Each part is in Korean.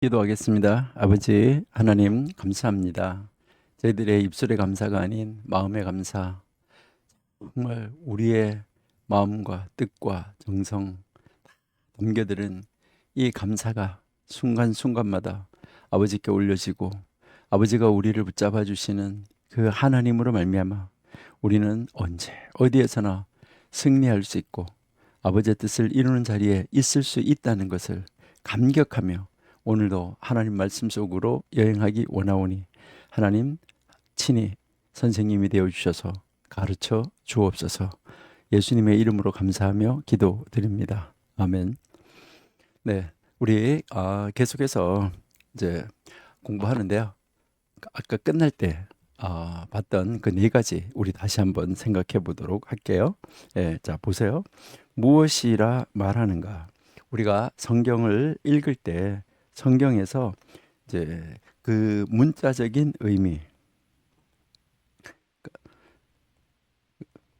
기도하겠습니다. 아버지 하나님 감사합니다. 저희들의 입술의 감사가 아닌 마음의 감사, 정말 우리의 마음과 뜻과 정성 담겨들은 이 감사가 순간순간마다 아버지께 올려지고 아버지가 우리를 붙잡아 주시는 그 하나님으로 말미암아 우리는 언제 어디에서나 승리할 수 있고 아버지의 뜻을 이루는 자리에 있을 수 있다는 것을 감격하며 오늘도 하나님 말씀 속으로 여행하기 원하오니 하나님 친히 선생님이 되어 주셔서 가르쳐 주옵소서. 예수님의 이름으로 감사하며 기도드립니다. 아멘. 네, 우리 계속해서 이제 공부하는데요. 아까 끝날 때 봤던 그 네 가지 우리 다시 한번 생각해 보도록 할게요. 예, 자 보세요. 무엇이라 말하는가? 우리가 성경을 읽을 때 성경에서 이제 그 문자적인 의미,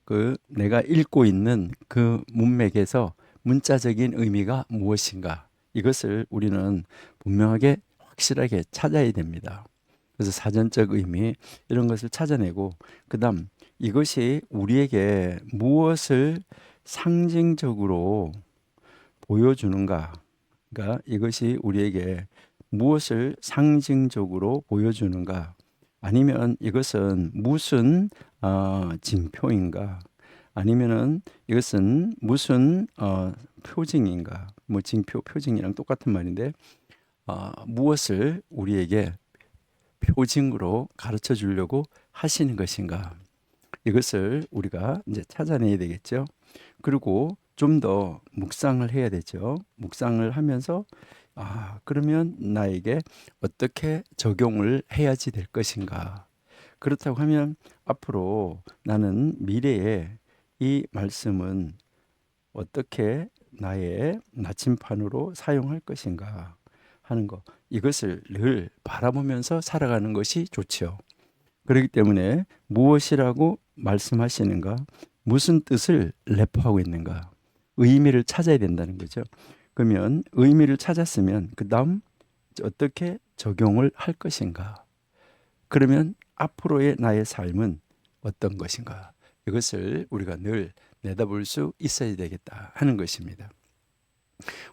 그 내가 읽고 있는 그 문맥에서 문자적인 의미가 무엇인가? 이것을 우리는 분명하게 확실하게 찾아야 됩니다. 그래서 사전적 의미 이런 것을 찾아내고 그다음 이것이 우리에게 무엇을 상징적으로 보여주는가? 그러니까 이것이 우리에게 무엇을 상징적으로 보여주는가? 아니면 이것은 무슨 징표인가? 아니면은 이것은 무슨 표징인가? 뭐 징표, 표징이랑 똑같은 말인데 무엇을 우리에게 표징으로 가르쳐 주려고 하시는 것인가? 이것을 우리가 이제 찾아내야 되겠죠. 그리고 좀 더 묵상을 해야 되죠. 묵상을 하면서 그러면 나에게 어떻게 적용을 해야지 될 것인가? 그렇다고 하면 앞으로 나는 미래에 이 말씀은 어떻게 나의 나침판으로 사용할 것인가 하는 거. 이것을 늘 바라보면서 살아가는 것이 좋지요. 그렇기 때문에 무엇이라고 말씀하시는가? 무슨 뜻을 내포하고 있는가? 의미를 찾아야 된다는 거죠. 그러면 의미를 찾았으면 그 다음 어떻게 적용을 할 것인가? 그러면 앞으로의 나의 삶은 어떤 것인가? 이것을 우리가 늘 내다볼 수 있어야 되겠다 하는 것입니다.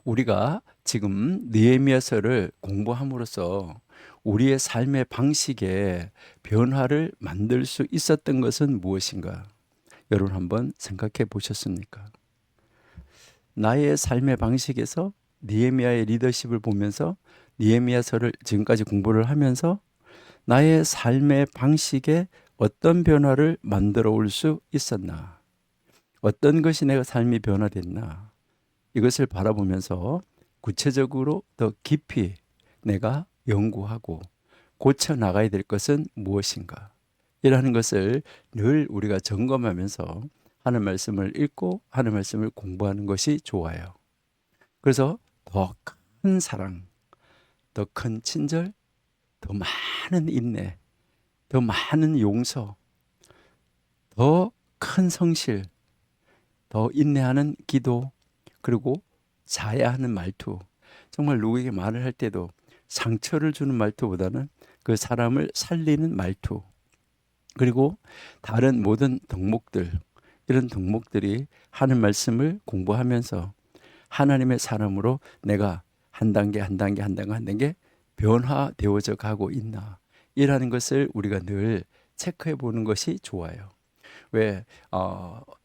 우리가 지금 느헤미야서를 공부함으로써 우리의 삶의 방식에 변화를 만들 수 있었던 것은 무엇인가? 여러분 한번 생각해 보셨습니까? 나의 삶의 방식에서 느헤미야의 리더십을 보면서 느헤미야서를 지금까지 공부를 하면서 나의 삶의 방식에 어떤 변화를 만들어 올 수 있었나? 어떤 것이 내가 삶이 변화됐나? 이것을 바라보면서 구체적으로 더 깊이 내가 연구하고 고쳐 나가야 될 것은 무엇인가? 이라는 것을 늘 우리가 점검하면서 하는 말씀을 읽고 하는 말씀을 공부하는 것이 좋아요. 그래서 더 큰 사랑, 더 큰 친절, 더 많은 인내, 더 많은 용서, 더 큰 성실, 더 인내하는 기도, 그리고 자야하는 말투. 정말 누구에게 말을 할 때도 상처를 주는 말투보다는 그 사람을 살리는 말투. 그리고 다른 모든 덕목들, 이런 덕목들이 하는 말씀을 공부하면서 하나님의 사람으로 내가 한 단계 한 단계 한 단계 한 단계 변화되어져 가고 있나, 이라는 것을 우리가 늘 체크해 보는 것이 좋아요. 왜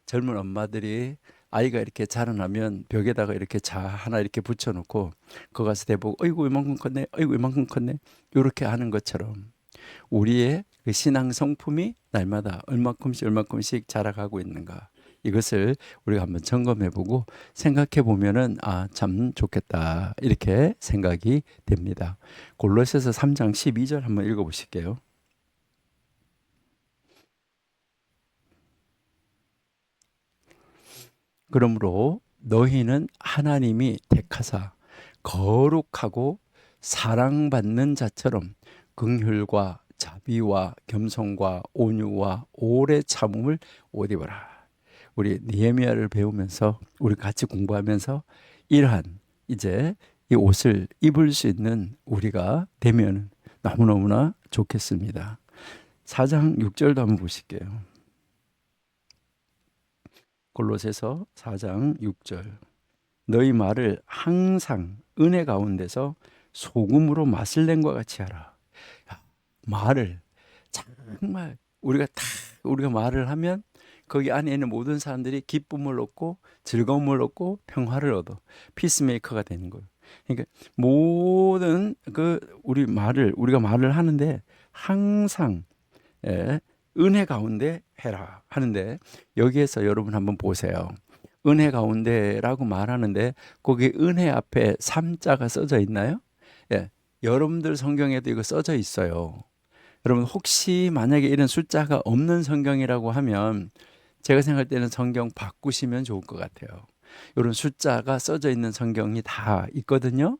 젊은 엄마들이 아이가 이렇게 자라나면 벽에다가 이렇게 자 하나 이렇게 붙여놓고 그거 가서 대보고 어이구 이만큼 컸네, 어이구 이만큼 컸네, 이렇게 하는 것처럼 우리의 그 신앙 성품이 날마다 얼마큼씩 얼마큼씩 자라가고 있는가, 이것을 우리가 한번 점검해 보고 생각해 보면은 참 좋겠다, 이렇게 생각이 됩니다. 골로새서 3장 12절 한번 읽어 보실게요. 그러므로 너희는 하나님이 택하사 거룩하고 사랑받는 자처럼 긍휼과 자비와 겸손과 온유와 오래 참음을 옷 입어라. 우리 느헤미야를 배우면서 우리 같이 공부하면서 이러한 이제 이 옷을 입을 수 있는 우리가 되면 너무너무나 좋겠습니다. 4장 6절도 한번 보실게요. 골로새서 4장 6절. 너희 말을 항상 은혜 가운데서 소금으로 맛을 낸 것 같이 하라. 말을 정말 우리가 말을 하면 거기 안에 있는 모든 사람들이 기쁨을 얻고 즐거움을 얻고 평화를 얻어 피스메이커가 되는 거예요. 그러니까 모든 우리가 말을 하는데 항상 은혜 가운데 해라 하는데, 여기에서 여러분 한번 보세요. 은혜 가운데라고 말하는데 거기 은혜 앞에 3자가 써져 있나요? 예, 여러분들 성경에도 이거 써져 있어요. 여러분 혹시 만약에 이런 숫자가 없는 성경이라고 하면 제가 생각할 때는 성경 바꾸시면 좋을 것 같아요. 이런 숫자가 써져 있는 성경이 다 있거든요.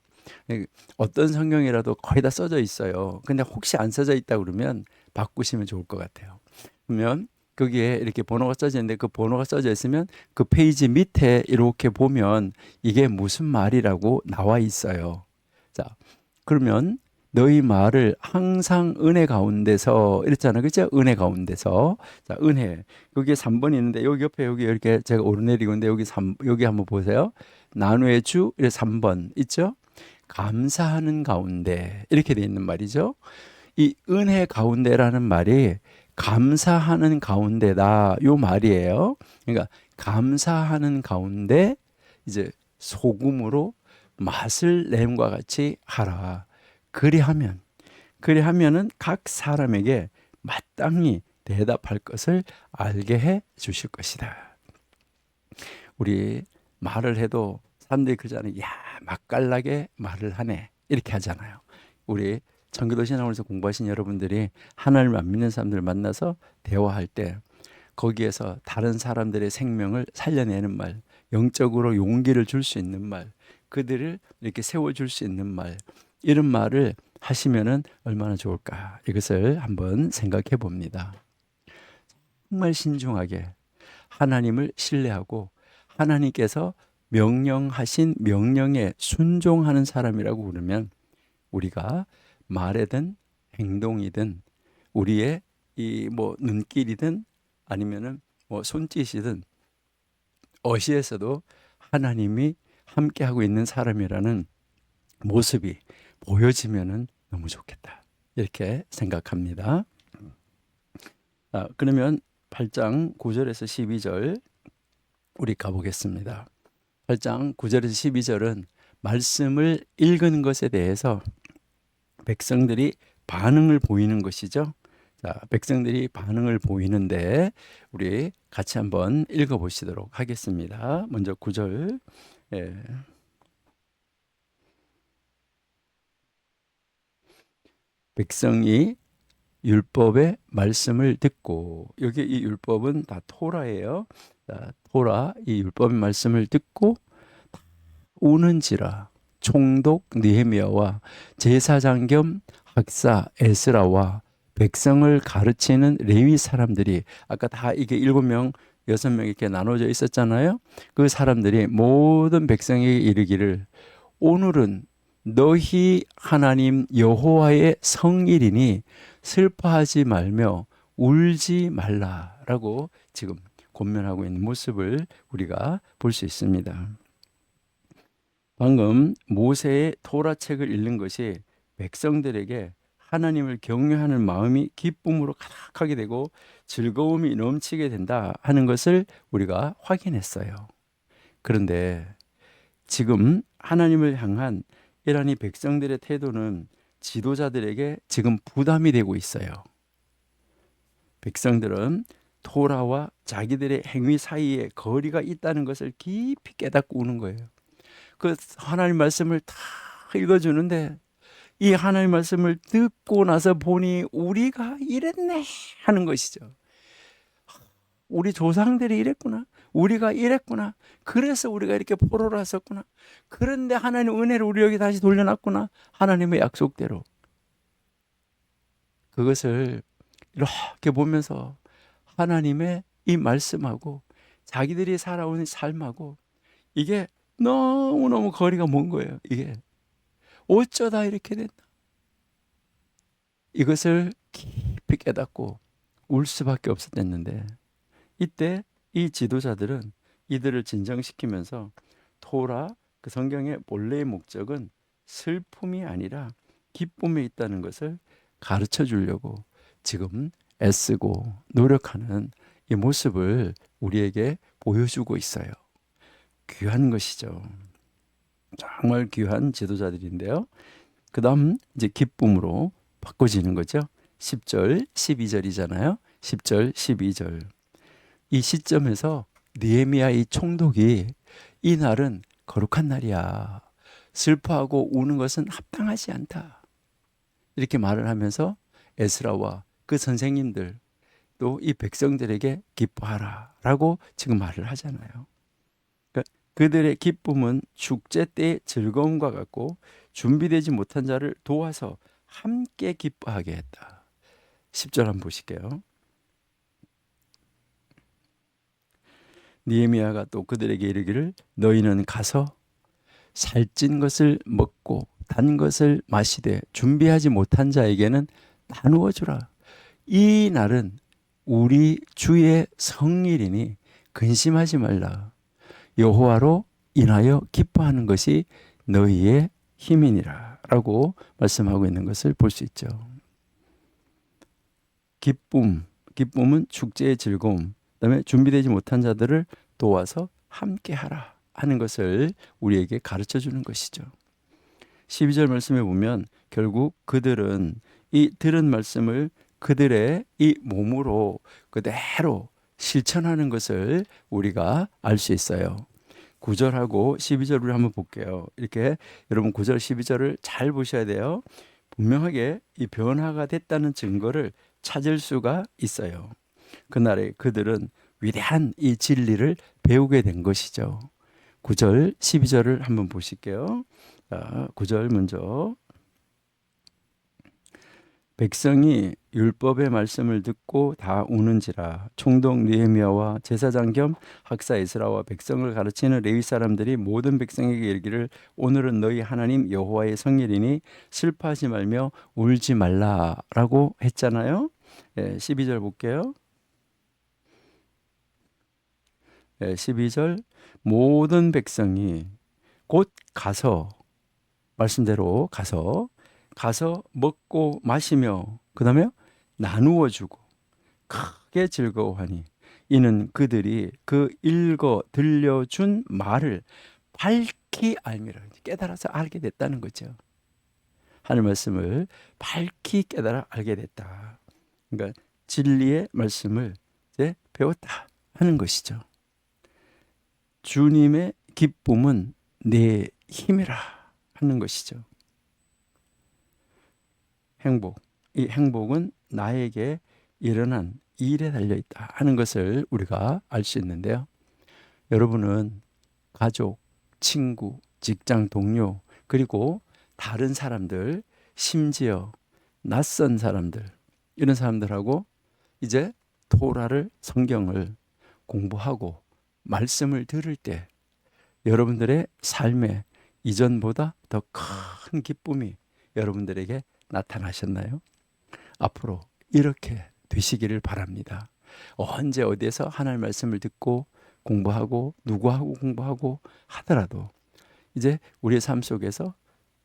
어떤 성경이라도 거의 다 써져 있어요. 근데 혹시 안 써져 있다 그러면 바꾸시면 좋을 것 같아요. 그러면 거기에 이렇게 번호가 써져 있는데 그 번호가 써져 있으면 그 페이지 밑에 이렇게 보면 이게 무슨 말이라고 나와 있어요. 자, 그러면 너희 말을 항상 은혜 가운데서 이랬잖아요. 그죠? 은혜 가운데서. 자, 은혜. 여기에 3번이 있는데 여기 옆에 여기 이렇게 제가 오르내리고 있는데 여기 한번 보세요. 나누의 주 3번 있죠? 감사하는 가운데 이렇게 돼 있는 말이죠. 이 은혜 가운데라는 말이 감사하는 가운데다 요 말이에요. 그러니까 감사하는 가운데 이제 소금으로 맛을 내음과 같이 하라. 그리하면은 각 사람에게 마땅히 대답할 것을 알게 해 주실 것이다. 우리 말을 해도 사람들이 그러잖아요. 야, 맛깔나게 말을 하네. 이렇게 하잖아요. 우리 청교도 신앙원에서 공부하신 여러분들이 하나님을 안 믿는 사람들을 만나서 대화할 때 거기에서 다른 사람들의 생명을 살려내는 말, 영적으로 용기를 줄 수 있는 말, 그들을 이렇게 세워줄 수 있는 말, 이런 말을 하시면은 얼마나 좋을까, 이것을 한번 생각해 봅니다. 정말 신중하게 하나님을 신뢰하고 하나님께서 명령하신 명령에 순종하는 사람이라고 그러면 우리가 말이든 행동이든 우리의 이 눈길이든 아니면은 손짓이든 어시에서도 하나님이 함께하고 있는 사람이라는 모습이 보여지면은 너무 좋겠다, 이렇게 생각합니다. 그러면 8장 9절에서 12절 우리 가보겠습니다. 8장 9절에서 12절은 말씀을 읽은 것에 대해서 백성들이 반응을 보이는 것이죠. 자, 백성들이 반응을 보이는데 우리 같이 한번 읽어보시도록 하겠습니다. 먼저 9절. 백성이 율법의 말씀을 듣고, 여기 이 율법은 다 토라예요. 자, 토라, 이 율법의 말씀을 듣고 우는지라 총독 느헤미야와 제사장 겸 학사 에스라와 백성을 가르치는 레위 사람들이, 아까 다 이게 7명 6명 이렇게 나눠져 있었잖아요. 그 사람들이 모든 백성에게 이르기를 오늘은 너희 하나님 여호와의 성일이니 슬퍼하지 말며 울지 말라라고 지금 권면하고 있는 모습을 우리가 볼 수 있습니다. 방금 모세의 토라책을 읽는 것이 백성들에게 하나님을 경외하는 마음이 기쁨으로 가득하게 되고 즐거움이 넘치게 된다 하는 것을 우리가 확인했어요. 그런데 지금 하나님을 향한 이러한 이 백성들의 태도는 지도자들에게 지금 부담이 되고 있어요. 백성들은 토라와 자기들의 행위 사이에 거리가 있다는 것을 깊이 깨닫고 우는 거예요. 그 하나님 말씀을 다 읽어주는데 이 하나님 말씀을 듣고 나서 보니 우리가 이랬네 하는 것이죠. 우리 조상들이 이랬구나, 우리가 이랬구나, 그래서 우리가 이렇게 포로로 왔었구나, 그런데 하나님 은혜를 우리 여기 다시 돌려놨구나, 하나님의 약속대로. 그것을 이렇게 보면서 하나님의 이 말씀하고 자기들이 살아온 삶하고 이게 너무너무 거리가 먼 거예요. 이게 어쩌다 이렇게 됐나? 이것을 깊이 깨닫고 울 수밖에 없었댔는데, 이때 이 지도자들은 이들을 진정시키면서 토라, 그 성경의 본래의 목적은 슬픔이 아니라 기쁨에 있다는 것을 가르쳐 주려고 지금 애쓰고 노력하는 이 모습을 우리에게 보여주고 있어요. 귀한 것이죠. 정말 귀한 지도자들인데요. 그 다음 이제 기쁨으로 바꿔지는 거죠. 10절, 12절이잖아요. 10절, 12절. 이 시점에서 느헤미야 이 총독이 이 날은 거룩한 날이야. 슬퍼하고 우는 것은 합당하지 않다. 이렇게 말을 하면서 에스라와 그 선생님들 또 이 백성들에게 기뻐하라 라고 지금 말을 하잖아요. 그러니까 그들의 기쁨은 축제 때의 즐거움과 같고 준비되지 못한 자를 도와서 함께 기뻐하게 했다. 10절 한번 보실게요. 느헤미야가 또 그들에게 이르기를 너희는 가서 살찐 것을 먹고 단 것을 마시되 준비하지 못한 자에게는 나누어 주라. 이 날은 우리 주의 성일이니 근심하지 말라. 여호와로 인하여 기뻐하는 것이 너희의 힘이니라 라고 말씀하고 있는 것을 볼 수 있죠. 기쁨은 축제의 즐거움, 그다음에 준비되지 못한 자들을 도와서 함께 하라 하는 것을 우리에게 가르쳐 주는 것이죠. 12절 말씀에 보면 결국 그들은 이 들은 말씀을 그들의 이 몸으로 그대로 실천하는 것을 우리가 알 수 있어요. 9절하고 12절 우리 한번 볼게요. 이렇게 여러분 9절 12절을 잘 보셔야 돼요. 분명하게 이 변화가 됐다는 증거를 찾을 수가 있어요. 그날에 그들은 위대한 이 진리를 배우게 된 것이죠. 9절 12절을 한번 보실게요. 9절 먼저. 백성이 율법의 말씀을 듣고 다 우는지라. 총독 느헤미야와 제사장 겸 학사 에스라와 백성을 가르치는 레위 사람들이 모든 백성에게 이르기를 오늘은 너희 하나님 여호와의 성일이니 슬퍼하지 말며 울지 말라라고 했잖아요. 12절 볼게요. 12절 모든 백성이 곧 가서 말씀대로 가서 먹고 마시며 그 다음에 나누어 주고 크게 즐거워하니 이는 그들이 그 읽어 들려준 말을 밝히 알미라. 깨달아서 알게 됐다는 거죠. 하늘 말씀을 밝히 깨달아 알게 됐다. 그러니까 진리의 말씀을 이제 배웠다 하는 것이죠. 주님의 기쁨은 내 힘이라 하는 것이죠. 이 행복은 나에게 일어난 일에 달려있다 하는 것을 우리가 알 수 있는데요. 여러분은 가족, 친구, 직장 동료, 그리고 다른 사람들, 심지어 낯선 사람들, 이런 사람들하고 이제 토라를, 성경을 공부하고 말씀을 들을 때 여러분들의 삶에 이전보다 더 큰 기쁨이 여러분들에게 나타나셨나요? 앞으로 이렇게 되시기를 바랍니다. 언제 어디에서 하나님 말씀을 듣고 공부하고 누구하고 공부하고 하더라도 이제 우리의 삶 속에서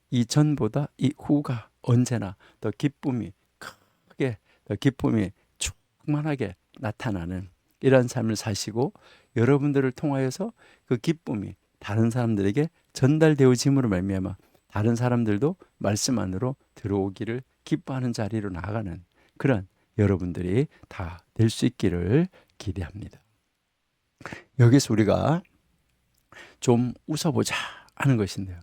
이전보다 이 후가 언제나 더 기쁨이 크게, 더 기쁨이 충만하게 나타나는 이러한 삶을 사시고 여러분들을 통하여서 그 기쁨이 다른 사람들에게 전달되어짐으로 말미암아 다른 사람들도 말씀 안으로 들어오기를 기뻐하는 자리로 나아가는 그런 여러분들이 다 될 수 있기를 기대합니다. 여기서 우리가 좀 웃어보자 하는 것인데요.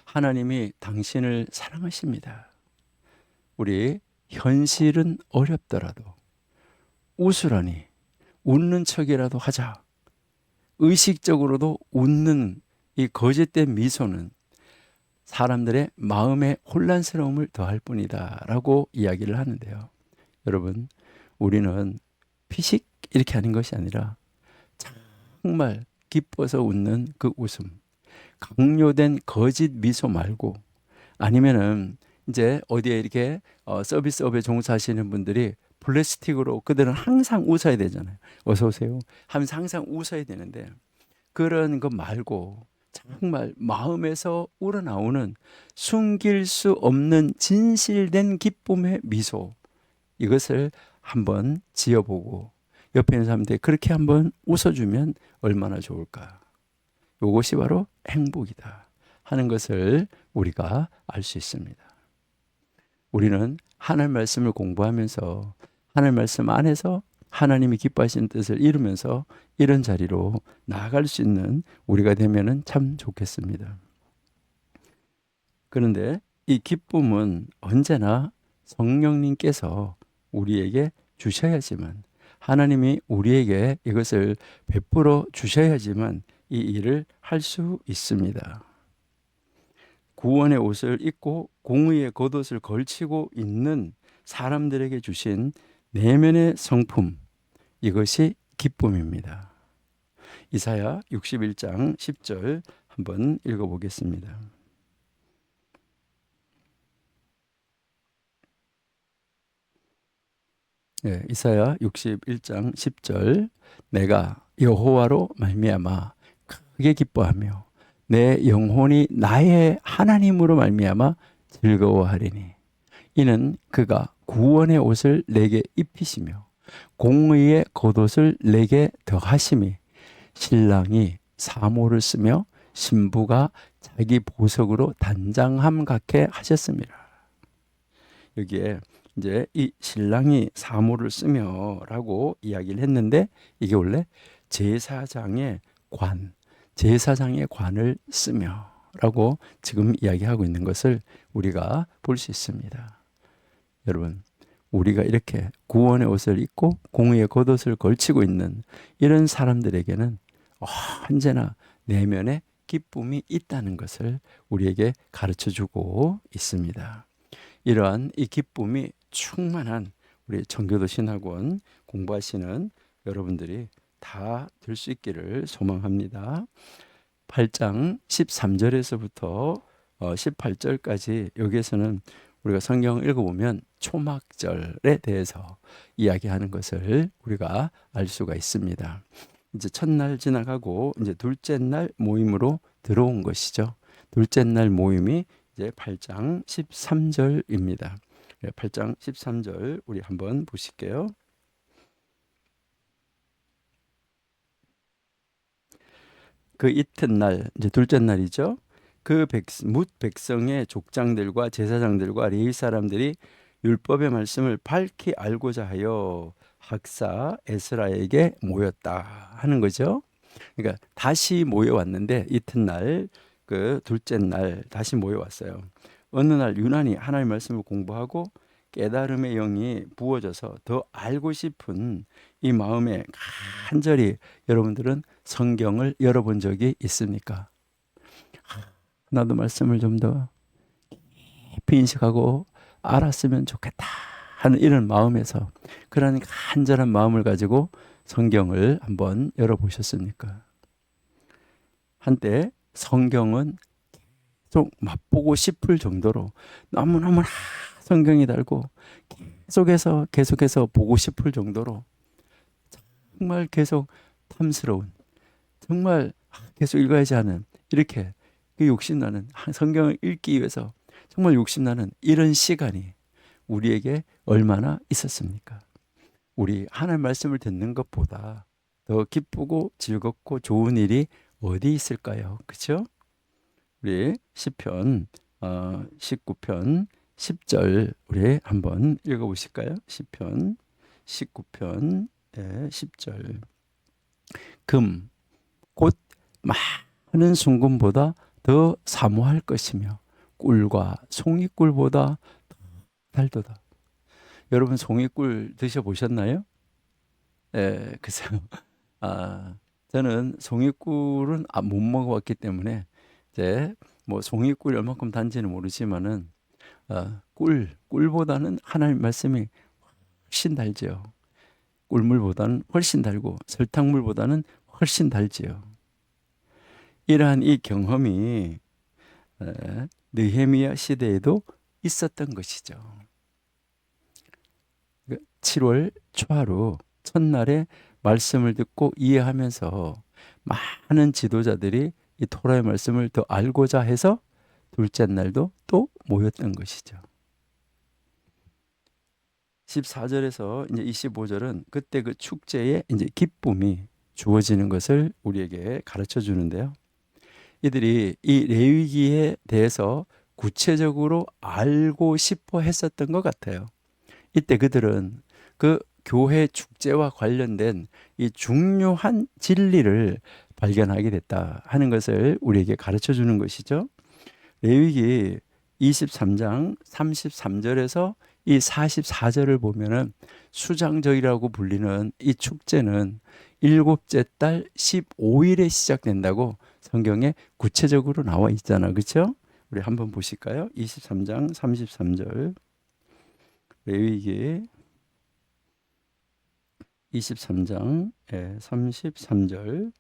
하나님이 당신을 사랑하십니다. 우리 현실은 어렵더라도 웃으라니 웃는 척이라도 하자. 의식적으로도 웃는 이 거짓된 미소는 사람들의 마음의 혼란스러움을 더할 뿐이다 라고 이야기를 하는데요. 여러분, 우리는 피식 이렇게 하는 것이 아니라 정말 기뻐서 웃는 그 웃음, 강요된 거짓 미소 말고 아니면은 이제 어디에 이렇게 서비스업에 종사하시는 분들이 플라스틱으로 그들은 항상 웃어야 되잖아요. 어서 오세요 하면서 항상 웃어야 되는데 그런 것 말고 정말 마음에서 우러나오는 숨길 수 없는 진실된 기쁨의 미소, 이것을 한번 지어보고 옆에 있는 사람들이 그렇게 한번 웃어주면 얼마나 좋을까. 이것이 바로 행복이다 하는 것을 우리가 알 수 있습니다. 우리는 하나님 말씀을 공부하면서 하나님 말씀 안에서 하나님이 기뻐하시는 뜻을 이루면서 이런 자리로 나아갈 수 있는 우리가 되면은 참 좋겠습니다. 그런데 이 기쁨은 언제나 성령님께서 우리에게 주셔야지만, 하나님이 우리에게 이것을 베풀어 주셔야지만 이 일을 할 수 있습니다. 구원의 옷을 입고 공의의 겉옷을 걸치고 있는 사람들에게 주신 내면의 성품, 이것이 기쁨입니다. 이사야 61장 10절 한번 읽어보겠습니다. 이사야 61장 10절, 내가 여호와로 말미암아 크게 기뻐하며 내 영혼이 나의 하나님으로 말미암아 즐거워하리니 이는 그가 구원의 옷을 내게 입히시며 공의의 겉옷을 내게 더하심이 신랑이 사모를 쓰며 신부가 자기 보석으로 단장함 같게 하셨습니다. 여기에 이제 이 신랑이 사모를 쓰며라고 이야기를 했는데 이게 원래 제사장의 제사장의 관을 쓰며라고 지금 이야기하고 있는 것을 우리가 볼 수 있습니다. 여러분, 우리가 이렇게 구원의 옷을 입고 공의의 겉옷을 걸치고 있는 이런 사람들에게는 언제나 내면에 기쁨이 있다는 것을 우리에게 가르쳐 주고 있습니다. 이러한 이 기쁨이 충만한 우리 정교도 신학원 공부하시는 여러분들이 다 될 수 있기를 소망합니다. 8장 13절에서부터 18절까지 여기에서는 우리가 성경을 읽어보면 초막절에 대해서 이야기하는 것을 우리가 알 수가 있습니다. 이제 첫날 지나가고 이제 둘째 날 모임으로 들어온 것이죠. 둘째 날 모임이 이제 8장 13절입니다. 8장 13절 우리 한번 보실게요. 그 이튿날, 이제 둘째 날이죠. 그 뭇 백성의 족장들과 제사장들과 레위 사람들이 율법의 말씀을 밝히 알고자 하여 학사 에스라에게 모였다 하는 거죠. 그러니까 다시 모여왔는데 이튿날, 그 둘째 날 다시 모여왔어요. 어느 날 유난히 하나님의 말씀을 공부하고 깨달음의 영이 부어져서 더 알고 싶은 이 마음에 간절히, 여러분들은 성경을 열어본 적이 있습니까? 나도 말씀을 좀 더 깊이 인식하고 알았으면 좋겠다 하는 이런 마음에서, 그런 간절한 마음을 가지고 성경을 한번 열어보셨습니까? 한때 성경은 좀 맛보고 싶을 정도로 너무너무 성경이 달고 계속해서 보고 싶을 정도로 정말 계속 탐스러운, 정말 계속 읽어야지 하는, 이렇게 그 욕심나는, 성경을 읽기 위해서 정말 욕심나는 이런 시간이 우리에게 얼마나 있었습니까? 우리 하나님 말씀을 듣는 것보다 더 기쁘고 즐겁고 좋은 일이 어디 있을까요? 그렇죠? 우리 시편 19편 10절 우리 한번 읽어보실까요? 시편 19편 10절, 금 곧 많은 순금보다 더 사모할 것이며 꿀과 송이꿀보다 더 달도다. 여러분 송이꿀 드셔보셨나요? 글쎄요. 저는 송이꿀은 못 먹어봤기 때문에 이제 뭐 송이꿀이 얼마큼 단지는 모르지만은 꿀보다는 하나님 말씀이 훨씬 달지요. 꿀물보다는 훨씬 달고 설탕물보다는 훨씬 달지요. 이러한 이 경험이 느헤미야 시대에도 있었던 것이죠. 7월 초하루 첫날에 말씀을 듣고 이해하면서 많은 지도자들이 이 토라의 말씀을 더 알고자 해서 둘째 날도 또 모였던 것이죠. 14절에서 이제 25절은 그때 그 축제의 이제 기쁨이 주어지는 것을 우리에게 가르쳐 주는데요. 이들이 이 레위기에 대해서 구체적으로 알고 싶어 했었던 것 같아요. 이때 그들은 그 교회 축제와 관련된 이 중요한 진리를 발견하게 됐다 하는 것을 우리에게 가르쳐 주는 것이죠. 레위기 23장 33절에서 이 44절을 보면은 수장절이라고 불리는 이 축제는 일곱째 달 15일에 시작된다고 성경에 구체적으로 나와 있잖아. 그렇죠? 우리 한번 보실까요? 23장 33절. 레위기 23장 33절.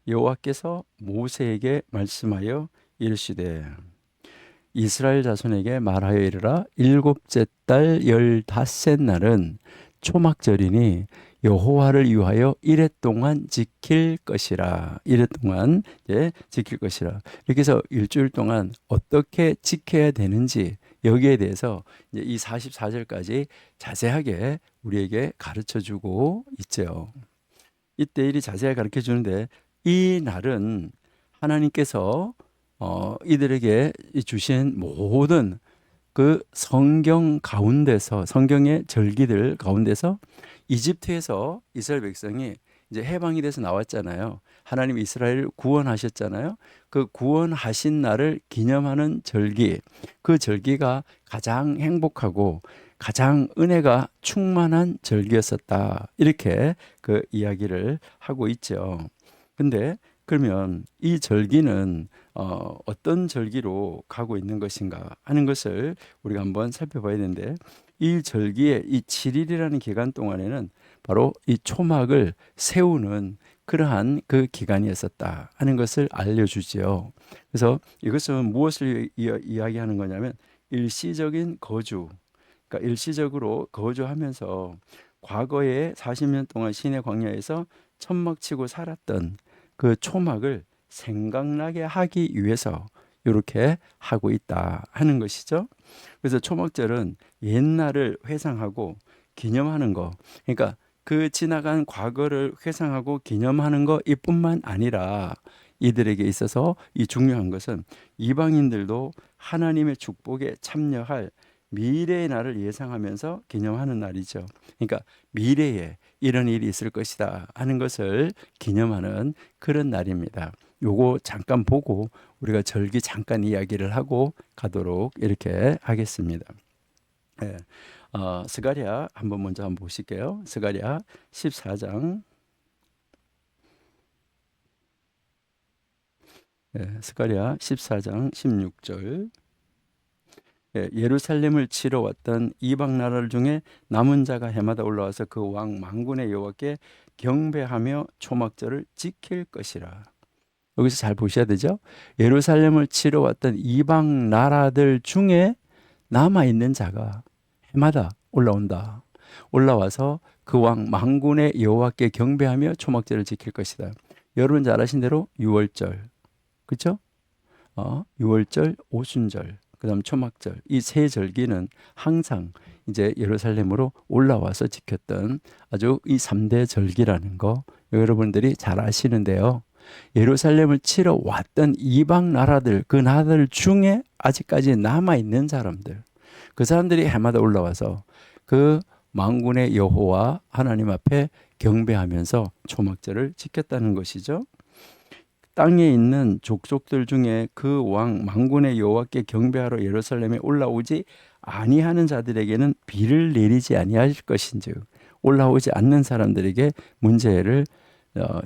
여호와께서 모세에게 말씀하여 이르시되 이스라엘 자손에게 말하여 이르라. 일곱째 달 15셋 날은 초막절이니 여호와를 위하여 이레 동안 지킬 것이라. 이레 동안 지킬 것이라. 이렇게 해서 일주일 동안 어떻게 지켜야 되는지 여기에 대해서 이제 이 44절까지 자세하게 우리에게 가르쳐 주고 있죠. 이때 일이 자세하게 가르쳐 주는데 이 날은 하나님께서 이들에게 주신 모든 그 성경 가운데서 성경의 절기들 가운데서 이집트에서 이스라엘 백성이 이제 해방이 돼서 나왔잖아요. 하나님 이스라엘을 구원하셨잖아요. 그 구원하신 날을 기념하는 절기, 그 절기가 가장 행복하고 가장 은혜가 충만한 절기였었다. 이렇게 그 이야기를 하고 있죠. 근데 그러면 이 절기는 어떤 절기로 가고 있는 것인가 하는 것을 우리가 한번 살펴봐야 되는데 이 절기의 이 7일이라는 기간 동안에는 바로 이 초막을 세우는 그러한 그 기간이었었다 하는 것을 알려주지요. 그래서 이것은 무엇을 이야기하는 거냐면 일시적인 거주, 그러니까 일시적으로 거주하면서 과거에 40년 동안 시내 광야에서 천막 치고 살았던 그 초막을 생각나게 하기 위해서 이렇게 하고 있다 하는 것이죠. 그래서 초막절은 옛날을 회상하고 기념하는 거, 그러니까 그 지나간 과거를 회상하고 기념하는 거 이뿐만 아니라 이들에게 있어서 이 중요한 것은 이방인들도 하나님의 축복에 참여할 미래의 날을 예상하면서 기념하는 날이죠. 그러니까 미래에 이런 일이 있을 것이다 하는 것을 기념하는 그런 날입니다. 요거 잠깐 보고 우리가 절기 잠깐 이야기를 하고 가도록 이렇게 하겠습니다. 예. 스가랴 먼저 한번 보실게요. 스가랴 14장. 스가랴 14장 16절. 예루살렘을 치러 왔던 이방 나라들 중에 남은 자가 해마다 올라와서 그 왕 만군의 여호와께 경배하며 초막절을 지킬 것이라. 여기서 잘 보셔야 되죠. 예루살렘을 치러 왔던 이방 나라들 중에 남아 있는 자가 해마다 올라온다. 올라와서 그 왕 만군의 여호와께 경배하며 초막절을 지킬 것이다. 여러분 잘 아신 대로 유월절, 그렇죠? 유월절, 오순절, 그다음 초막절, 이 세 절기는 항상 이제 예루살렘으로 올라와서 지켰던 아주 이 3대 절기라는 거 여러분들이 잘 아시는데요. 예루살렘을 치러 왔던 이방 나라들, 그 나라들 중에 아직까지 남아 있는 사람들, 그 사람들이 해마다 올라와서 그 만군의 여호와 하나님 앞에 경배하면서 초막절을 지켰다는 것이죠. 땅에 있는 족속들 중에 그 왕 만군의 여호와께 경배하러 예루살렘에 올라오지 아니하는 자들에게는 비를 내리지 아니할 것인즉 올라오지 않는 사람들에게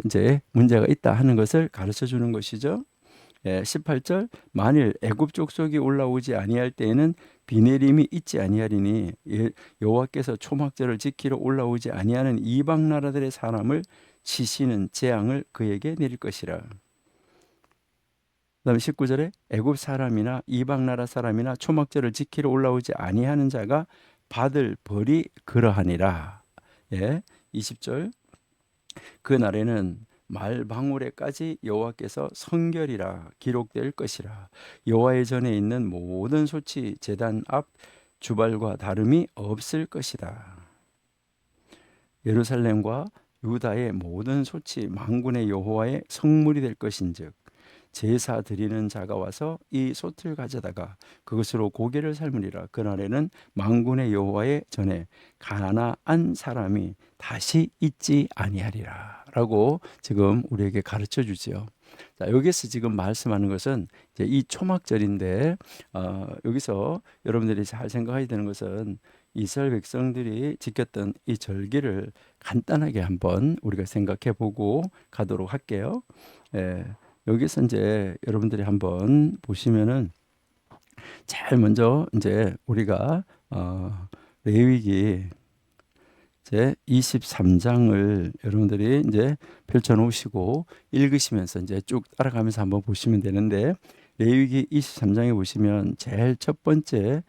이제 문제가 있다 하는 것을 가르쳐 주는 것이죠. 18절 만일 애굽 족속이 올라오지 아니할 때에는 비 내림이 있지 아니하리니 여호와께서 초막절을 지키러 올라오지 아니하는 이방 나라들의 사람을 치시는 재앙을 그에게 내릴 것이라. 그다음에 19절에 애굽 사람이나 이방 나라 사람이나 초막절을 지키러 올라오지 아니하는 자가 받을 벌이 그러하니라. 예. 20절 그 날에는 말방울에까지 여호와께서 성결이라 기록될 것이라. 여호와의 전에 있는 모든 소치 제단 앞 주발과 다름이 없을 것이다. 예루살렘과 유다의 모든 소치 만군의 여호와의 성물이 될 것인즉 제사 드리는 자가 와서 이 솥을 가져다가 그것으로 고기를 삶으리라. 그날에는 만군의 여호와의 전에 가나안 사람이 다시 있지 아니하리라 라고 지금 우리에게 가르쳐 주지요. 자, 여기서 지금 말씀하는 것은 이제 이 초막절인데 여기서 여러분들이 잘 생각해야 되는 것은 이스라엘 백성들이 지켰던 이 절기를 간단하게 한번 우리가 생각해 보고 가도록 할게요. 예, 여기서 이제 여러분들이 한번 보시면은 제일 먼저 이제 우리가 레위기 제 23장을 여러분들이 이제 펼쳐 놓으시고 읽으시면서 이제 쭉 따라가면서 한번 보시면 되는데, 레위기 23장에 보시면 제일 첫 번째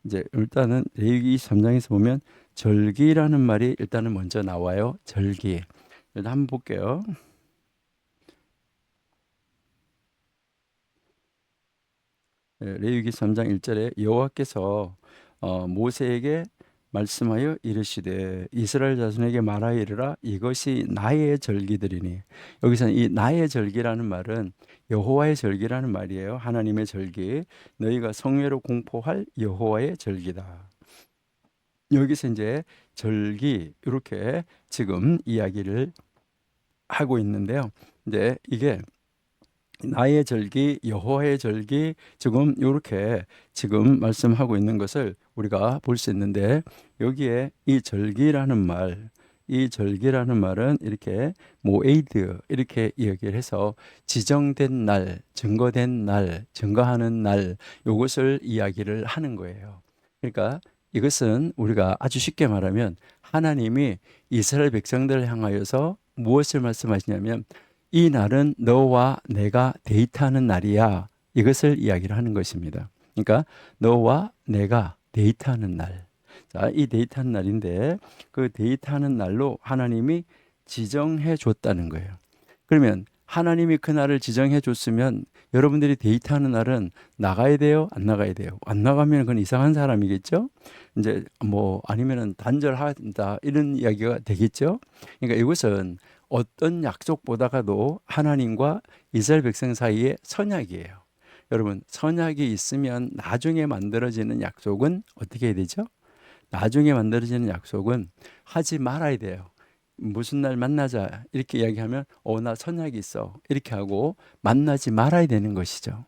이제 일단은 레위기 23장에서 보면 절기라는 말이 일단은 먼저 나와요. 절기. 일단 한번 볼게요. 레위기 3장 1절에 여호와께서 모세에게 말씀하여 이르시되 이스라엘 자손에게 말하여 이르라 이것이 나의 절기들이니. 여기서는 이 나의 절기라는 말은 여호와의 절기라는 말이에요. 하나님의 절기, 너희가 성회로 공포할 여호와의 절기다. 여기서 이제 절기 이렇게 지금 이야기를 하고 있는데요. 이제 이게 나의 절기, 여호와의 절기, 지금 이렇게 지금 말씀하고 있는 것을 우리가 볼 수 있는데, 여기에 이 절기라는 말, 이 절기라는 말은 이렇게 모에이드 이렇게 이야기를 해서 지정된 날, 증거된 날, 증거하는 날, 이것을 이야기를 하는 거예요. 그러니까 이것은 우리가 아주 쉽게 말하면 하나님이 이스라엘 백성들을 향하여서 무엇을 말씀하시냐면, 이 날은 너와 내가 데이트하는 날이야. 이것을 이야기를 하는 것입니다. 그러니까 너와 내가 데이트하는 날. 자, 이 데이트하는 날인데 그 데이트하는 날로 하나님이 지정해 줬다는 거예요. 그러면 하나님이 그 날을 지정해 줬으면 여러분들이 데이트하는 날은 나가야 돼요? 안 나가야 돼요? 안 나가면 그건 이상한 사람이겠죠? 이제 뭐 아니면은 단절한다 이런 이야기가 되겠죠? 그러니까 이것은 어떤 약속보다가도 하나님과 이스라엘 백성 사이의 선약이에요. 여러분, 선약이 있으면 나중에 만들어지는 약속은 어떻게 해야 되죠? 나중에 만들어지는 약속은 하지 말아야 돼요. 무슨 날 만나자 이렇게 이야기하면 나 선약이 있어 이렇게 하고 만나지 말아야 되는 것이죠.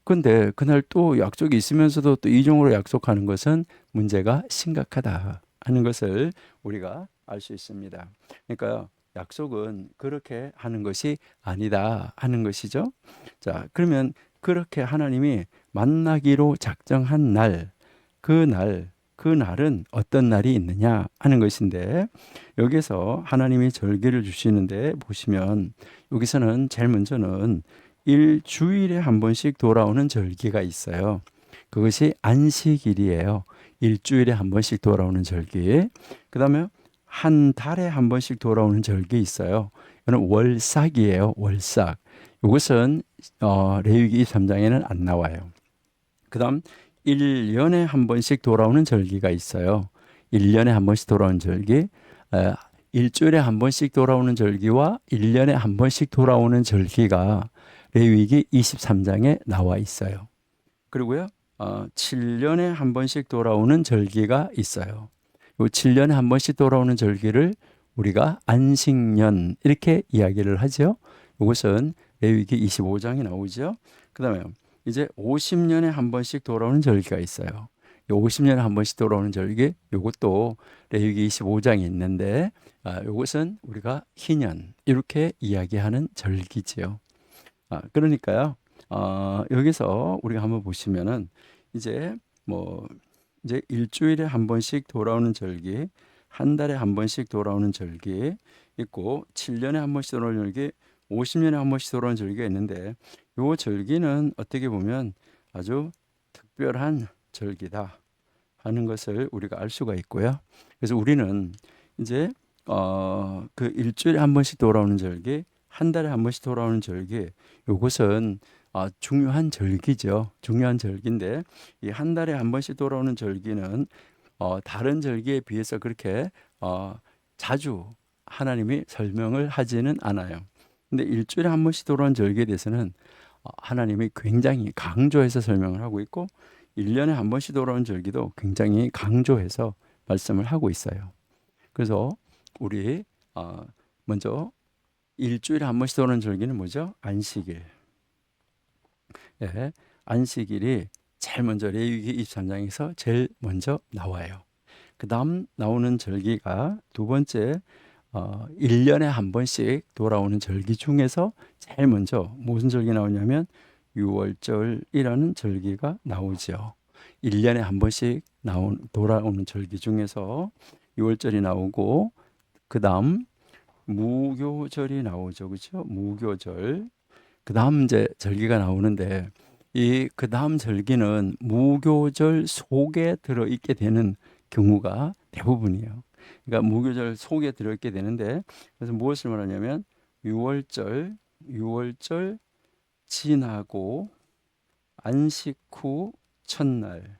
근데 그날 또 약속이 있으면서도 또 이중으로 약속하는 것은 문제가 심각하다 하는 것을 우리가 알 수 있습니다. 그러니까 약속은 그렇게 하는 것이 아니다 하는 것이죠. 자, 그러면 그렇게 하나님이 만나기로 작정한 날, 그 날은 어떤 날이 있느냐 하는 것인데, 여기서 하나님이 절기를 주시는데 보시면 여기서는 제일 먼저는 일주일에 한 번씩 돌아오는 절기가 있어요. 그것이 안식일이에요. 일주일에 한 번씩 돌아오는 절기. 그 다음에 한 달에 한 번씩 돌아오는 절기 있어요. 이거는 월삭이에요. 월삭. 이것은 레위기 23장에는 안 나와요. 그 다음 1년에 한 번씩 돌아오는 절기가 있어요. 1년에 한 번씩 돌아오는 절기. 일주일에 한 번씩 돌아오는 절기와 1년에 한 번씩 돌아오는 절기가 레위기 23장에 나와 있어요. 그리고요, 7년에 한 번씩 돌아오는 절기가 있어요. 요 7년에 한 번씩 돌아오는 절기를 우리가 안식년 이렇게 이야기를 하죠. 이것은 레위기 25장에 나오죠. 그 다음에 이제 50년에 한 번씩 돌아오는 절기가 있어요. 50년에 한 번씩 돌아오는 절기, 이것도 레위기 25장에 있는데 이것은 우리가 희년 이렇게 이야기하는 절기지요. 그러니까요. 여기서 우리가 한번 보시면은 이제 뭐 이제 일주일에 한 번씩 돌아오는 절기, 한 달에 한 번씩 돌아오는 절기 있고 7년에 한 번씩 돌아오는 절기, 50년에 한 번씩 돌아오는 절기가 있는데 요 절기는 어떻게 보면 아주 특별한 절기다 하는 것을 우리가 알 수가 있고요. 그래서 우리는 이제 그 일주일에 한 번씩 돌아오는 절기, 한 달에 한 번씩 돌아오는 절기, 요것은 중요한 절기죠. 중요한 절기인데 이 한 달에 한 번씩 돌아오는 절기는 다른 절기에 비해서 그렇게 자주 하나님이 설명을 하지는 않아요. 근데 일주일에 한 번씩 돌아오는 절기에 대해서는 하나님이 굉장히 강조해서 설명을 하고 있고 1년에 한 번씩 돌아오는 절기도 굉장히 강조해서 말씀을 하고 있어요. 그래서 우리 먼저 일주일에 한 번씩 돌아오는 절기는 뭐죠? 안식일. 예, 안식일이 제일 먼저 레위기 23장에서 제일 먼저 나와요. 그 다음 나오는 절기가 두 번째 1년에 한 번씩 돌아오는 절기 중에서 제일 먼저 무슨 절기 나오냐면 유월절이라는 절기가 나오죠. 1년에 한 번씩 돌아오는 절기 중에서 유월절이 나오고 그 다음 무교절이 나오죠. 그렇죠? 무교절. 그 다음 이제 절기가 나오는데 이 그 다음 절기는 무교절 속에 들어있게 되는 경우가 대부분이에요. 그러니까 무교절 속에 들어있게 되는데 그래서 무엇을 말하냐면 유월절 지나고 안식 후 첫날.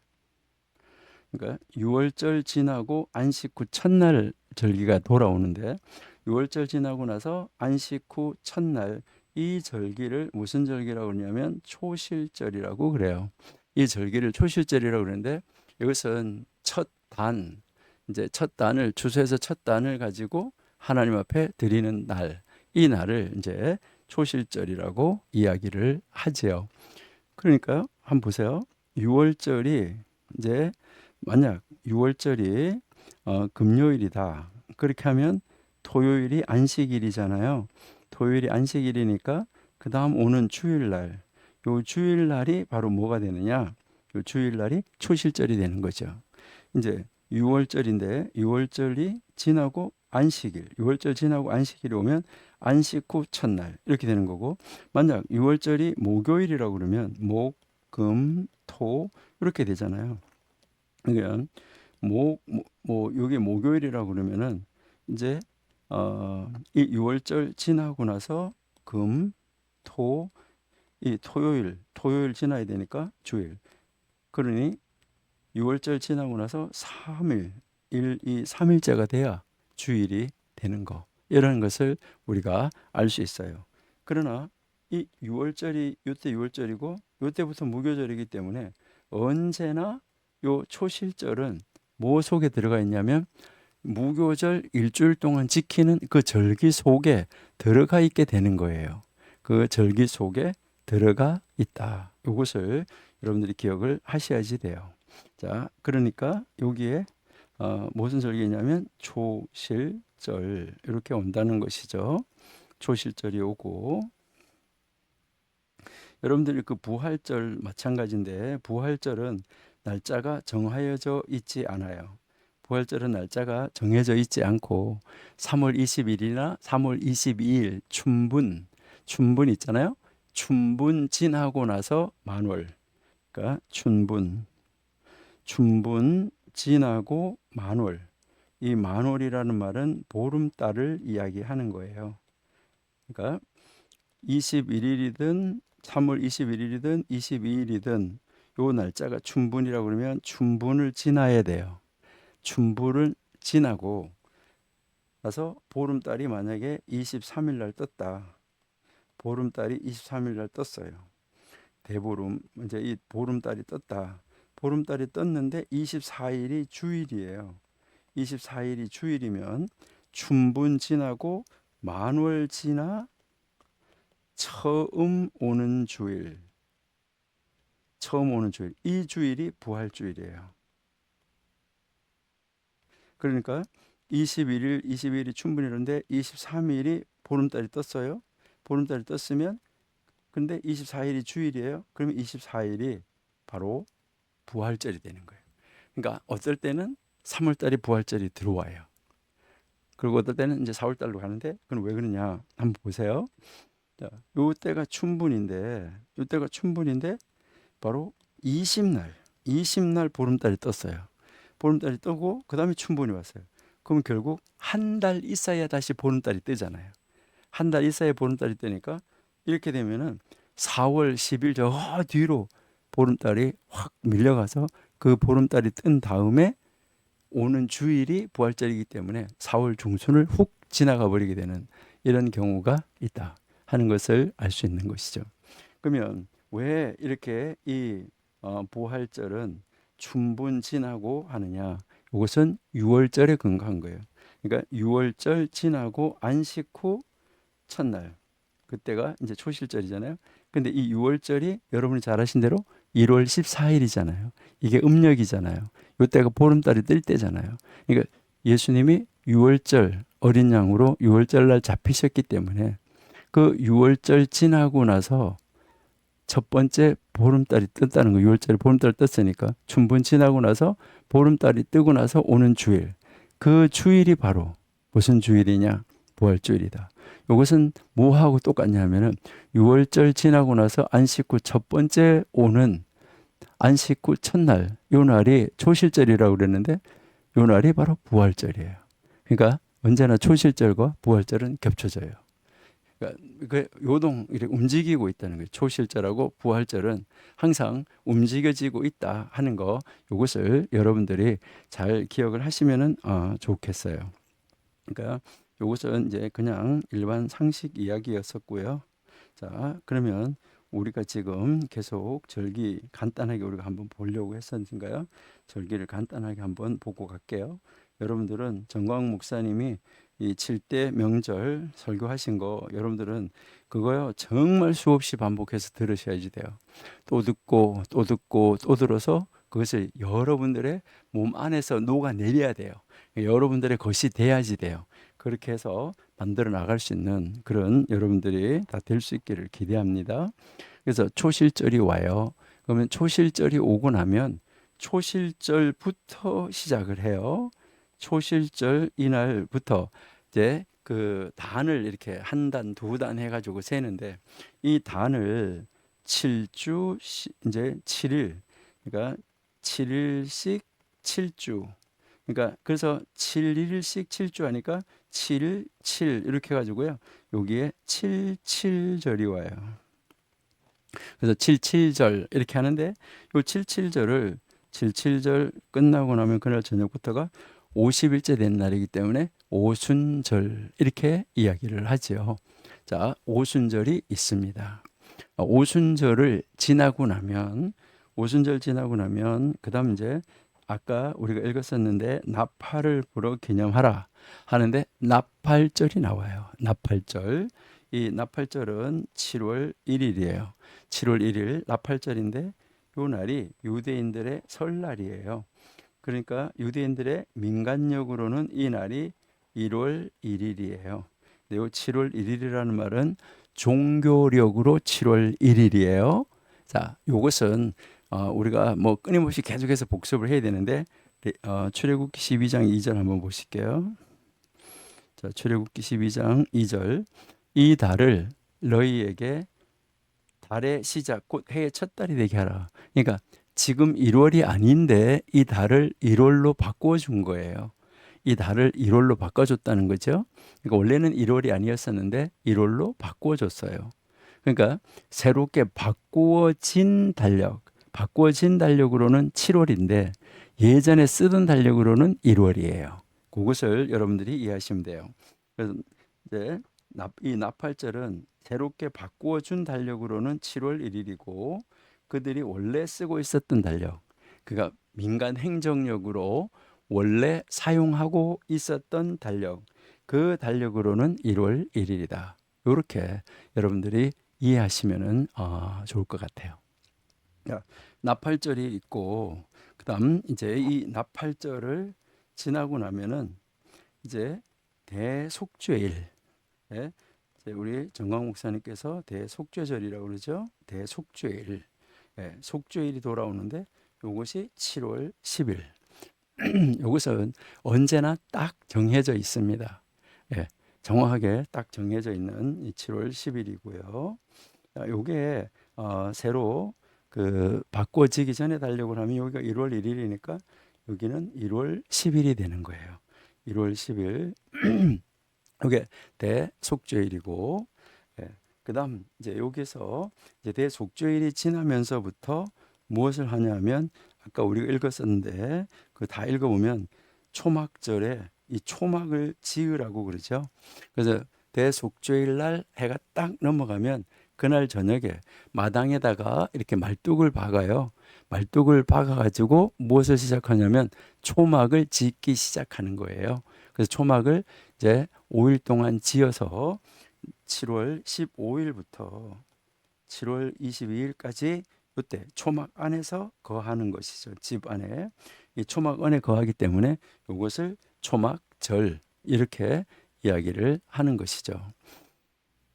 그러니까 유월절 지나고 안식 후 첫날 절기가 돌아오는데 유월절 지나고 나서 안식 후 첫날 이 절기를 무슨 절기라고 그러냐면 초실절이라고 그래요. 이 절기를 초실절이라고 그러는데 이것은 첫 단, 이제 첫 단을 추수해서 첫 단을 가지고 하나님 앞에 드리는 날, 이 날을 이제 초실절이라고 이야기를 하지요. 그러니까 한번 보세요. 6월절이 이제 만약 6월절이 금요일이다. 그렇게 하면 토요일이 안식일이잖아요. 토요일이 안식일이니까 그 다음 오는 주일날, 요 주일날이 바로 뭐가 되느냐? 요 주일날이 초실절이 되는 거죠. 이제 6월절인데 6월절이 지나고 안식일, 6월절 지나고 안식일이 오면 안식 후 첫날 이렇게 되는 거고 만약 6월절이 목요일이라고 그러면 목, 금, 토 이렇게 되잖아요. 그러니까 여기 목요일이라고 그러면은 이제 이 6월절 지나고 나서 금, 토, 이 토요일 지나야 되니까 주일. 그러니 6월절 지나고 나서 3일, 1, 2, 3일째가 돼야 주일이 되는 거. 이런 것을 우리가 알 수 있어요. 그러나 이 6월절이 요때 6월절이고 요때부터 무교절이기 때문에 언제나 요 초실절은 뭐 속에 들어가 있냐면 무교절 일주일 동안 지키는 그 절기 속에 들어가 있게 되는 거예요. 그 절기 속에 들어가 있다. 이것을 여러분들이 기억을 하셔야지 돼요. 자, 그러니까 여기에 무슨 절기냐면 초실절 이렇게 온다는 것이죠. 초실절이 오고 여러분들이 그 부활절 마찬가지인데 부활절은 날짜가 정하여져 있지 않아요. 부활절은 날짜가 정해져 있지 않고 3월 20일이나 3월 22일 춘분 있잖아요. 춘분 지나고 나서 만월. 그러니까 춘분 지나고 만월. 이 만월이라는 말은 보름달을 이야기하는 거예요. 그러니까 21일이든 3월 21일이든 22일이든 요 날짜가 춘분이라고 그러면 춘분을 지나야 돼요. 춘분을 지나고 나서 보름달이 만약에 23일 날 떴다. 보름달이 23일 날 떴어요. 대보름 이제 이 보름달이 떴다. 보름달이 떴는데 24일이 주일이에요. 24일이 주일이면 춘분 지나고 만월 지나 처음 오는 주일. 이 주일이 부활주일이에요. 그러니까 21일이 춘분이는데 23일이 보름달이 떴어요. 보름달이 떴으면 근데 24일이 주일이에요. 그러면 24일이 바로 부활절이 되는 거예요. 그러니까 어떨 때는 3월달이 부활절이 들어와요. 그리고 어떨 때는 이제 4월달로 가는데 그건 왜 그러냐 한번 보세요. 자, 요때가 춘분인데 바로 20날 보름달이 떴어요. 보름달이 뜨고 그 다음에 춘분이 왔어요. 그럼 결국 한 달 있어야 다시 보름달이 뜨잖아요. 한 달 있어야 보름달이 뜨니까 이렇게 되면은 4월 10일 저 뒤로 보름달이 확 밀려가서 그 보름달이 뜬 다음에 오는 주일이 부활절이기 때문에 4월 중순을 훅 지나가 버리게 되는 이런 경우가 있다 하는 것을 알 수 있는 것이죠. 그러면 왜 이렇게 이 부활절은 춘분 지나고 하느냐? 이것은 유월절에 근거한 거예요. 그러니까 유월절 지나고 안식 후 첫날, 그때가 이제 초실절이잖아요. 근데 이 유월절이 여러분이 잘 아신 대로 1월 14일이잖아요. 이게 음력이잖아요. 이때가 보름달이 뜰 때잖아요. 그러니까 예수님이 유월절 어린 양으로 유월절 날 잡히셨기 때문에 그 유월절 지나고 나서 첫 번째 보름달이 뜬다는 거. 6월달에 보름달이 떴으니까 춘분 지나고 나서 보름달이 뜨고 나서 오는 주일, 그 주일이 바로 무슨 주일이냐? 부활주일이다. 이것은 뭐하고 똑같냐면은 6월절 지나고 나서 안식 후 첫 번째 오는 안식 후 첫날, 요 날이 초실절이라고 그랬는데 요 날이 바로 부활절이에요. 그러니까 언제나 초실절과 부활절은 겹쳐져요. 그러니까 그 요동 이렇게 움직이고 있다는 거예요. 초실절하고 부활절은 항상 움직여지고 있다 하는 거, 이것을 여러분들이 잘 기억을 하시면은 좋겠어요. 그러니까 이것은 이제 그냥 일반 상식 이야기였었고요. 자, 그러면 우리가 지금 계속 절기 간단하게 우리가 한번 보려고 했었는가요? 절기를 간단하게 한번 보고 갈게요. 여러분들은 정광 목사님이 이 7대 명절 설교하신 거 여러분들은 그거요 정말 수없이 반복해서 들으셔야지 돼요. 또 듣고 또 듣고 또 들어서 그것을 여러분들의 몸 안에서 녹아내려야 돼요. 여러분들의 것이 돼야지 돼요. 그렇게 해서 만들어 나갈 수 있는 그런 여러분들이 다 될 수 있기를 기대합니다. 그래서 초실절이 와요. 그러면 초실절이 오고 나면 초실절부터 시작을 해요. 초실절 이날부터 이제 그 단을 이렇게 한 단, 두 단 해가지고 세는데 이 단을 7주 이제 7일, 그러니까 7일씩 7주. 그러니까 그래서 7일씩 7주 하니까 7일 7 이렇게 해가지고요. 여기에 77절이 와요. 그래서 77절 이렇게 하는데 이 77절을 77절 끝나고 나면 그날 저녁부터가 50일째 된 날이기 때문에 오순절 이렇게 이야기를 하죠. 자, 오순절이 있습니다. 오순절을 지나고 나면 그다음 이제 아까 우리가 읽었었는데 나팔을 불어 기념하라 하는데 나팔절이 나와요. 나팔절. 이 나팔절은 7월 1일이에요. 7월 1일 나팔절인데 요 날이 유대인들의 설날이에요. 그러니까 유대인들의 민간력으로는 이 날이 1월 1일이에요. 근데 요 7월 1일이라는 말은 종교력으로 7월 1일이에요. 자, 요것은 우리가 뭐 끊임없이 계속해서 복습을 해야 되는데 출애굽기 12장 2절 한번 보실게요. 자, 출애굽기 12장 2절. 이 달을 너희에게 달의 시작 곧 해의 첫 달이 되게 하라. 그러니까 지금 1월이 아닌데 이 달을 1월로 바꿔 준 거예요. 이 달을 1월로 바꿔줬다는 거죠. 그러니까 원래는 1월이 아니었었는데 1월로 바꿔줬어요. 그러니까 새롭게 바꾸어진 달력으로는 7월인데 예전에 쓰던 달력으로는 1월이에요. 그것을 여러분들이 이해하시면 돼요. 그래서 이제 이 나팔절은 새롭게 바꾸어준 달력으로는 7월 1일이고 그들이 원래 쓰고 있었던 달력, 그러니까 민간 행정력으로 원래 사용하고 있었던 달력, 그 달력으로는 1월 1일이다. 이렇게 여러분들이 이해하시면 좋을 것 같아요. 나팔절이 있고 그다음 이제 이 나팔절을 지나고 나면은 이제 대속죄일, 예, 우리 정광 목사님께서 대속죄절이라고 그러죠. 대속죄일, 예, 속죄일이 돌아오는데 이것이 7월 10일. 이것은 언제나 딱 정해져 있습니다. 예, 정확하게 딱 정해져 있는 이 7월 10일이고요. 요게 새로 그 바꿔지기 전에 달력을 하면 여기가 1월 1일이니까 여기는 1월 10일이 되는 거예요. 1월 10일. 이게 대속죄일이고, 예. 그다음 이제 여기서 이제 대속죄일이 지나면서부터 무엇을 하냐면 아까 우리가 읽었었는데 그 다 읽어보면 초막절에 이 초막을 지으라고 그러죠. 그래서 대속죄일 날 해가 딱 넘어가면 그날 저녁에 마당에다가 이렇게 말뚝을 박아요. 말뚝을 박아가지고 무엇을 시작하냐면 초막을 짓기 시작하는 거예요. 그래서 초막을 이제 5일 동안 지어서 7월 15일부터 7월 22일까지 이때 초막 안에서 거하는 것이죠. 집 안에 이 초막 안에 거하기 때문에 이것을 초막절 이렇게 이야기를 하는 것이죠.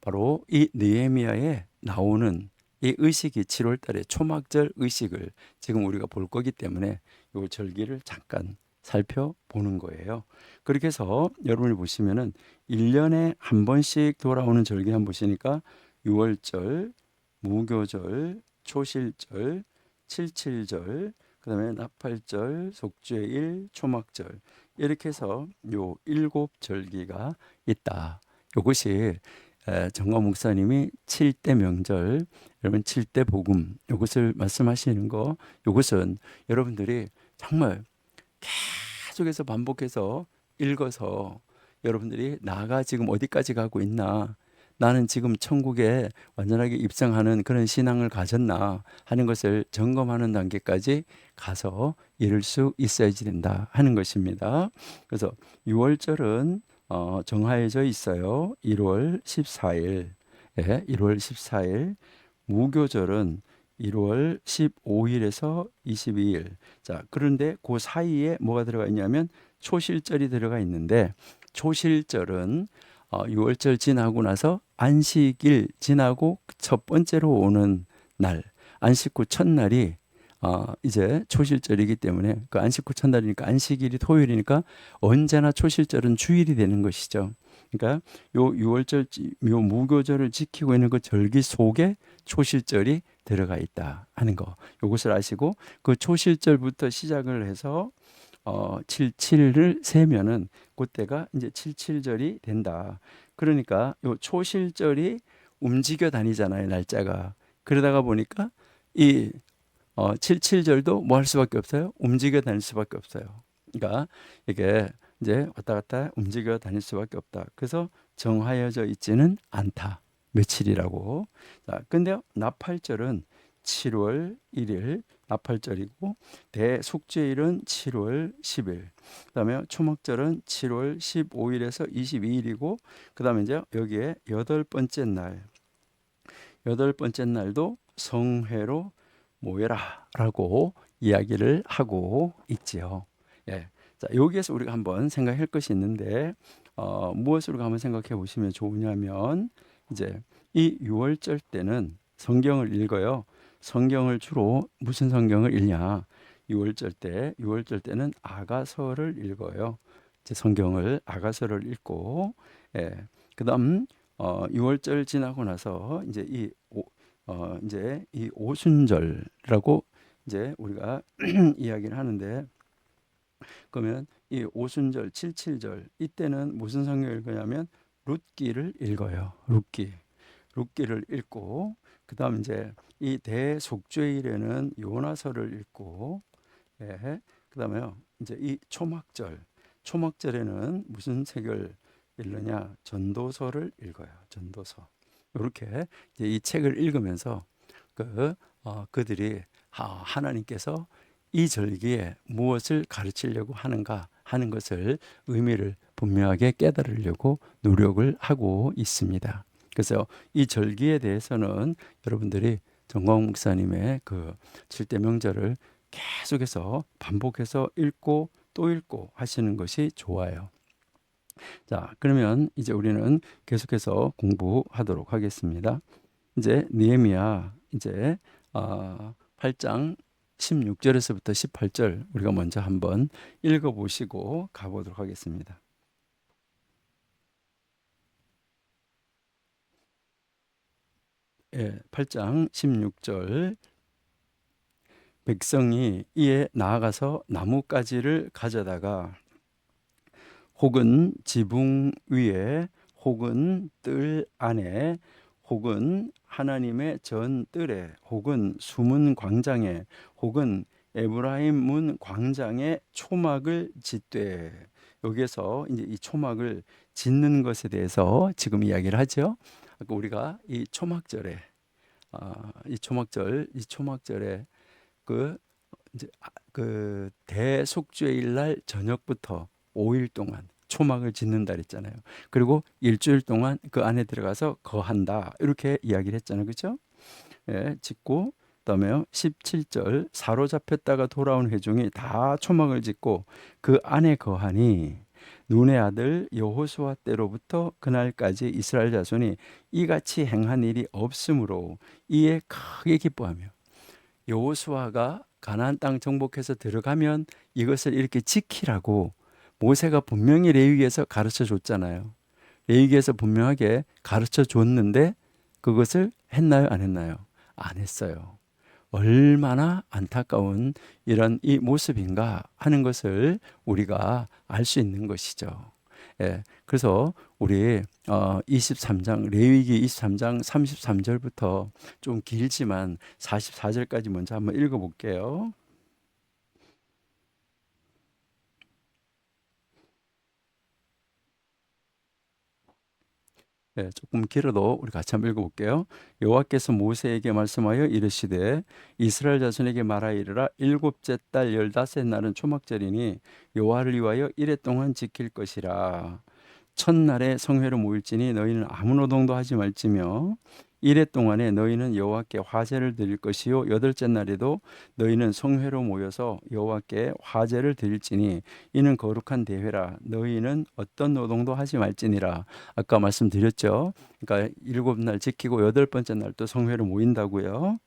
바로 이 느헤미야에 나오는 이 의식이 7월 달에 초막절 의식을 지금 우리가 볼 거기 때문에 이 절기를 잠깐 살펴보는 거예요. 그렇게 해서 여러분이 보시면은 1년에 한 번씩 돌아오는 절기 한번 보시니까 6월절, 무교절, 초실절, 칠칠절, 그다음에 나팔절, 속죄일, 초막절 이렇게 해서 요 7절기가 있다. 이것이 정광 목사님이 7대 명절, 여러분 7대 복음 이것을 말씀하시는 거, 이것은 여러분들이 정말 계속해서 반복해서 읽어서 여러분들이 나가 지금 어디까지 가고 있나, 나는 지금 천국에 완전하게 입성하는 그런 신앙을 가졌나 하는 것을 점검하는 단계까지 가서 이룰 수 있어야지 된다 하는 것입니다. 그래서 6월절은 정하여져 있어요. 1월 14일, 예, 1월 14일. 무교절은 1월 15일에서 22일. 자, 그런데 그 사이에 뭐가 들어가 있냐면 초실절이 들어가 있는데, 초실절은 6월절 지나고 나서 안식일 지나고 첫 번째로 오는 날, 안식 후 첫날이 이제 초실절이기 때문에 그 안식 후 첫날이니까 안식일이 토요일이니까 언제나 초실절은 주일이 되는 것이죠. 그러니까 요 6월절, 요 무교절을 지키고 있는 그 절기 속에 초실절이 들어가 있다 하는 거. 요것을 아시고 그 초실절부터 시작을 해서 77을 세면은 그때가 이제 77절이 된다. 그러니까 요 초실절이 움직여 다니잖아요, 날짜가. 그러다가 보니까 이 77절도 뭐 할 수밖에 없어요? 움직여 다닐 수밖에 없어요. 그러니까 이게 이제 왔다 갔다 움직여 다닐 수밖에 없다. 그래서 정하여져 있지는 않다. 며칠이라고. 자, 근데 나팔절은 7월 1일 나팔절이고, 대속죄일은 7월 10일. 그다음에 초막절은 7월 15일에서 22일이고, 그다음에 이제 여기에 여덟 번째 날도 성회로 모여라라고 이야기를 하고 있지요. 예. 자, 여기에서 우리가 한번 생각할 것이 있는데 무엇으로 한번 생각해 보시면 좋으냐면, 이제 이 6월절 때는 성경을 읽어요. 성경을 주로 무슨 성경을 읽냐? 6월절 때는 아가서를 읽어요. 이제 성경을 아가서를 읽고, 예. 그다음 6월절 지나고 나서 이제 이제 이 오순절이라고 이제 우리가 이야기를 하는데, 그러면 이 오순절, 칠칠절 이때는 무슨 성경을 읽냐면 룻기를 읽어요. 룻기를 읽고, 그다음 이제 이 대속죄일에는 요나서를 읽고, 예. 그다음에요. 이제 이 초막절에는 무슨 책을 읽느냐? 전도서를 읽어요. 전도서. 이렇게 이제 이 책을 읽으면서 그들이 하나님께서 이 절기에 무엇을 가르치려고 하는가 하는 것을 의미를 분명하게 깨달으려고 노력을 하고 있습니다. 그래서 이 절기에 대해서는 여러분들이 정광 목사님의 그 7대 명절을 계속해서 반복해서 읽고 또 읽고 하시는 것이 좋아요. 자, 그러면 이제 우리는 계속해서 공부하도록 하겠습니다. 이제 느헤미야 이제 8장 16절에서부터 18절 우리가 먼저 한번 읽어보시고 가보도록 하겠습니다. 8장 16절 백성이 이에 나아가서 나뭇가지를 가져다가 혹은 지붕 위에 혹은 뜰 안에 혹은 하나님의 전 뜰에 혹은 수문 광장에 혹은 에브라임 문 광장에 초막을 짓되, 여기에서 이제 이 초막을 짓는 것에 대해서 지금 이야기를 하죠. 아까 우리가 이 초막절에 이 초막절에 그 이제 그 대속죄일 날 저녁부터 5일 동안 초막을 짓는다 그랬잖아요. 그리고 일주일 동안 그 안에 들어가서 거한다 이렇게 이야기를 했잖아요. 그렇죠? 예, 짓고 그다음에요. 17절 사로잡혔다가 돌아온 회중이 다 초막을 짓고 그 안에 거하니 눈의 아들 여호수아 때로부터 그날까지 이스라엘 자손이 이같이 행한 일이 없으므로 이에 크게 기뻐하며, 여호수아가 가나안 땅 정복해서 들어가면 이것을 이렇게 지키라고 모세가 분명히 레위기에서 가르쳐 줬잖아요. 레위기에서 분명하게 가르쳐 줬는데 그것을 했나요? 안 했나요? 안 했어요. 얼마나 안타까운 이런 이 모습인가 하는 것을 우리가 알 수 있는 것이죠. 예, 그래서 우리 23장 레위기 23장 33절부터 좀 길지만 44절까지 먼저 한번 읽어볼게요. 예, 조금 길어도 우리 같이 한번 읽어볼게요. 여호와께서 모세에게 말씀하여 이르시되 이스라엘 자손에게 말하여 이르라. 일곱째 달 15날은 초막절이니 여호와를 위하여 이레 동안 지킬 것이라. 첫날에 성회로 모일지니 너희는 아무 노동도 하지 말지며 이레 동안에 너희는 여호와께 화제를 드릴 것이요 여덟째 날에도 너희는 성회로 모여서 여호와께 화제를 드릴지니 이는 거룩한 대회라. 너희는 어떤 노동도 하지 말지니라. 아까 말씀드렸죠. 그러니까 일곱 날 지키고 여덟 번째 날 또 성회로 모인다고요.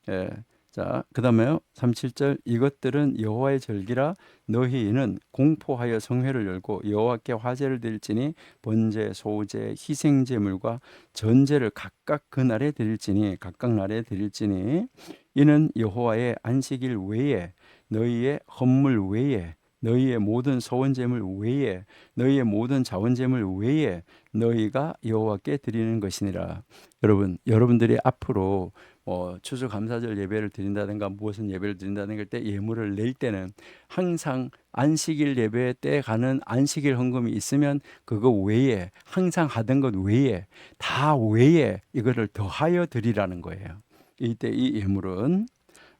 예. 자, 그다음에요. 37절 이것들은 여호와의 절기라. 너희는 공포하여 성회를 열고 여호와께 화제를 드릴지니 번제, 소제, 희생 제물과 전제를 각각 그 날에 드릴지니 각각 날에 드릴지니 이는 여호와의 안식일 외에 너희의 헌물 외에 너희의 모든 소원 제물 외에 너희의 모든 자원 제물 외에 너희가 여호와께 드리는 것이니라. 여러분들이 앞으로 추수감사절 예배를 드린다든가 무엇은 예배를 드린다든가 때 예물을 낼 때는 항상 안식일 예배 때 가는 안식일 헌금이 있으면 그거 외에 항상 하던 것 외에 다 외에 이거를 더하여 드리라는 거예요. 이때 이 예물은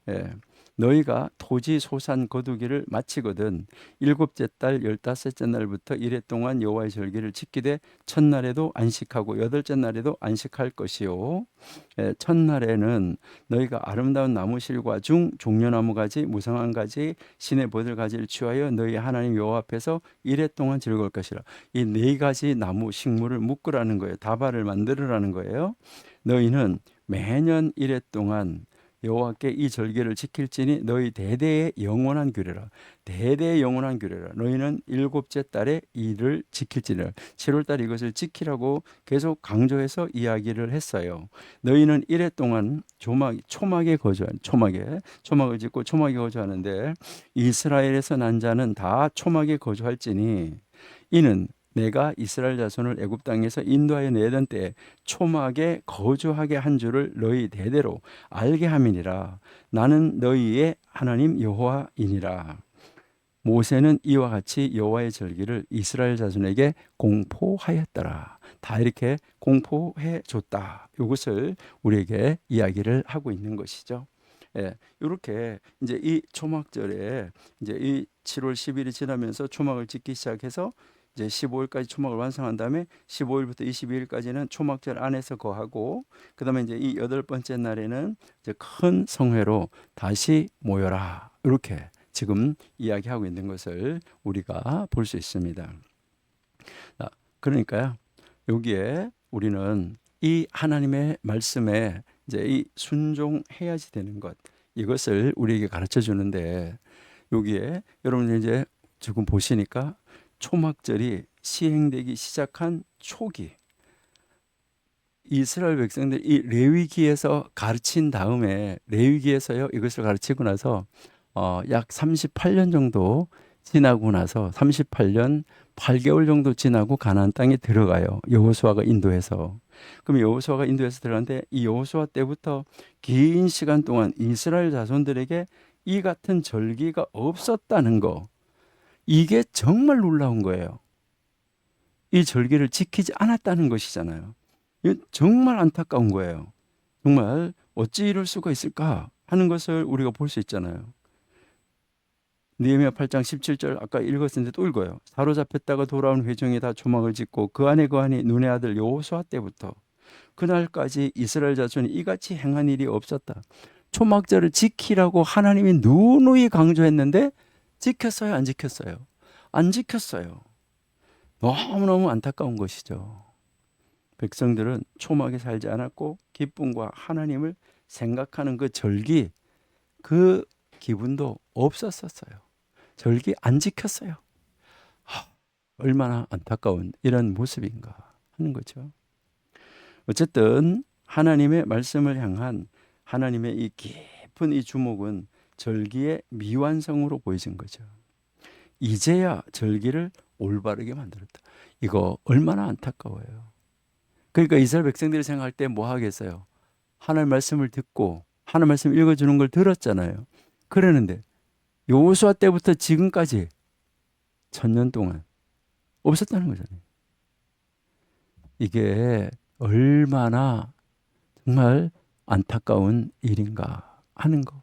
예, 너희가 토지 소산 거두기를 마치거든 일곱째 달 15째 날부터 이레 동안 여호와의 절기를 지키되 첫날에도 안식하고 여덟째 날에도 안식할 것이요. 첫날에는 너희가 아름다운 나무실과 중 종려나무 가지 무성한 가지 신의 버들 가지를 취하여 너희 하나님 여호와 앞에서 이레 동안 즐거울 것이라. 이 네 가지 나무 식물을 묶으라는 거예요. 다발을 만들으라는 거예요. 너희는 매년 이레 동안 여호와께 이 절기를 지킬지니 너희 대대의 영원한 규례라. 대대의 영원한 규례라. 너희는 일곱째 달에 이를 지킬지니라. 7월 달에 이것을 지키라고 계속 강조해서 이야기를 했어요. 너희는 이래 동안 초막에 거주한 초막을 짓고 초막에 거주하는데 이스라엘에서 난 자는 다 초막에 거주할지니 이는 내가 이스라엘 자손을 애굽 땅에서 인도하여 내던 때에 초막에 거주하게 한 줄을 너희 대대로 알게 함이니라. 나는 너희의 하나님 여호와이니라. 모세는 이와 같이 여호와의 절기를 이스라엘 자손에게 공포하였더라. 다 이렇게 공포해 줬다. 이것을 우리에게 이야기를 하고 있는 것이죠. 예, 이렇게 이제 이 초막절에 이제 이 7월 10일이 지나면서 초막을 짓기 시작해서 이제 15일까지 초막을 완성한 다음에 15일부터 22일까지는 초막절 안에서 거하고 그다음에 이제 이 여덟 번째 날에는 이제 큰 성회로 다시 모여라. 이렇게 지금 이야기하고 있는 것을 우리가 볼 수 있습니다. 그러니까요. 여기에 우리는 이 하나님의 말씀에 이제 이 순종해야지 되는 것, 이것을 우리에게 가르쳐 주는데 여기에 여러분 이제 지금 보시니까 초막절이 시행되기 시작한 초기 이스라엘 백성들이 이 레위기에서 가르친 다음에 레위기에서요 이것을 가르치고 나서 약 38년 정도 지나고 나서 38년 8개월 정도 지나고 가나안 땅에 들어가요. 여호수아가 인도해서. 그럼 여호수아가 인도해서 들어갔는데 이 여호수아 때부터 긴 시간 동안 이스라엘 자손들에게 이 같은 절기가 없었다는 거. 이게 정말 놀라운 거예요. 이 절기를 지키지 않았다는 것이잖아요. 이거 정말 안타까운 거예요. 정말 어찌 이럴 수가 있을까 하는 것을 우리가 볼 수 있잖아요. 느헤미야 8장 17절 아까 읽었는데 또 읽어요. 사로잡혔다가 돌아온 회중이 다 조막을 짓고 그 안에 거하니 눈의 아들 여호수아 때부터 그날까지 이스라엘 자손이 이같이 행한 일이 없었다. 초막절을 지키라고 하나님이 누누이 강조했는데 지켰어요, 안 지켰어요? 안 지켰어요. 너무너무 안타까운 것이죠. 백성들은 초막에 살지 않았고 기쁨과 하나님을 생각하는 그 절기, 그 기분도 없었었어요. 절기 안 지켰어요. 얼마나 안타까운 이런 모습인가 하는 거죠. 어쨌든 하나님의 말씀을 향한 하나님의 이 깊은 이 주목은 절기의 미완성으로 보여진 거죠. 이제야 절기를 올바르게 만들었다. 이거 얼마나 안타까워요. 그러니까 이스라엘 백성들이 생각할 때 뭐 하겠어요? 하나님 말씀을 듣고 하나님 말씀 읽어주는 걸 들었잖아요. 그러는데 여호수아 때부터 지금까지 1000년 동안 없었다는 거잖아요. 이게 얼마나 정말 안타까운 일인가 하는 거.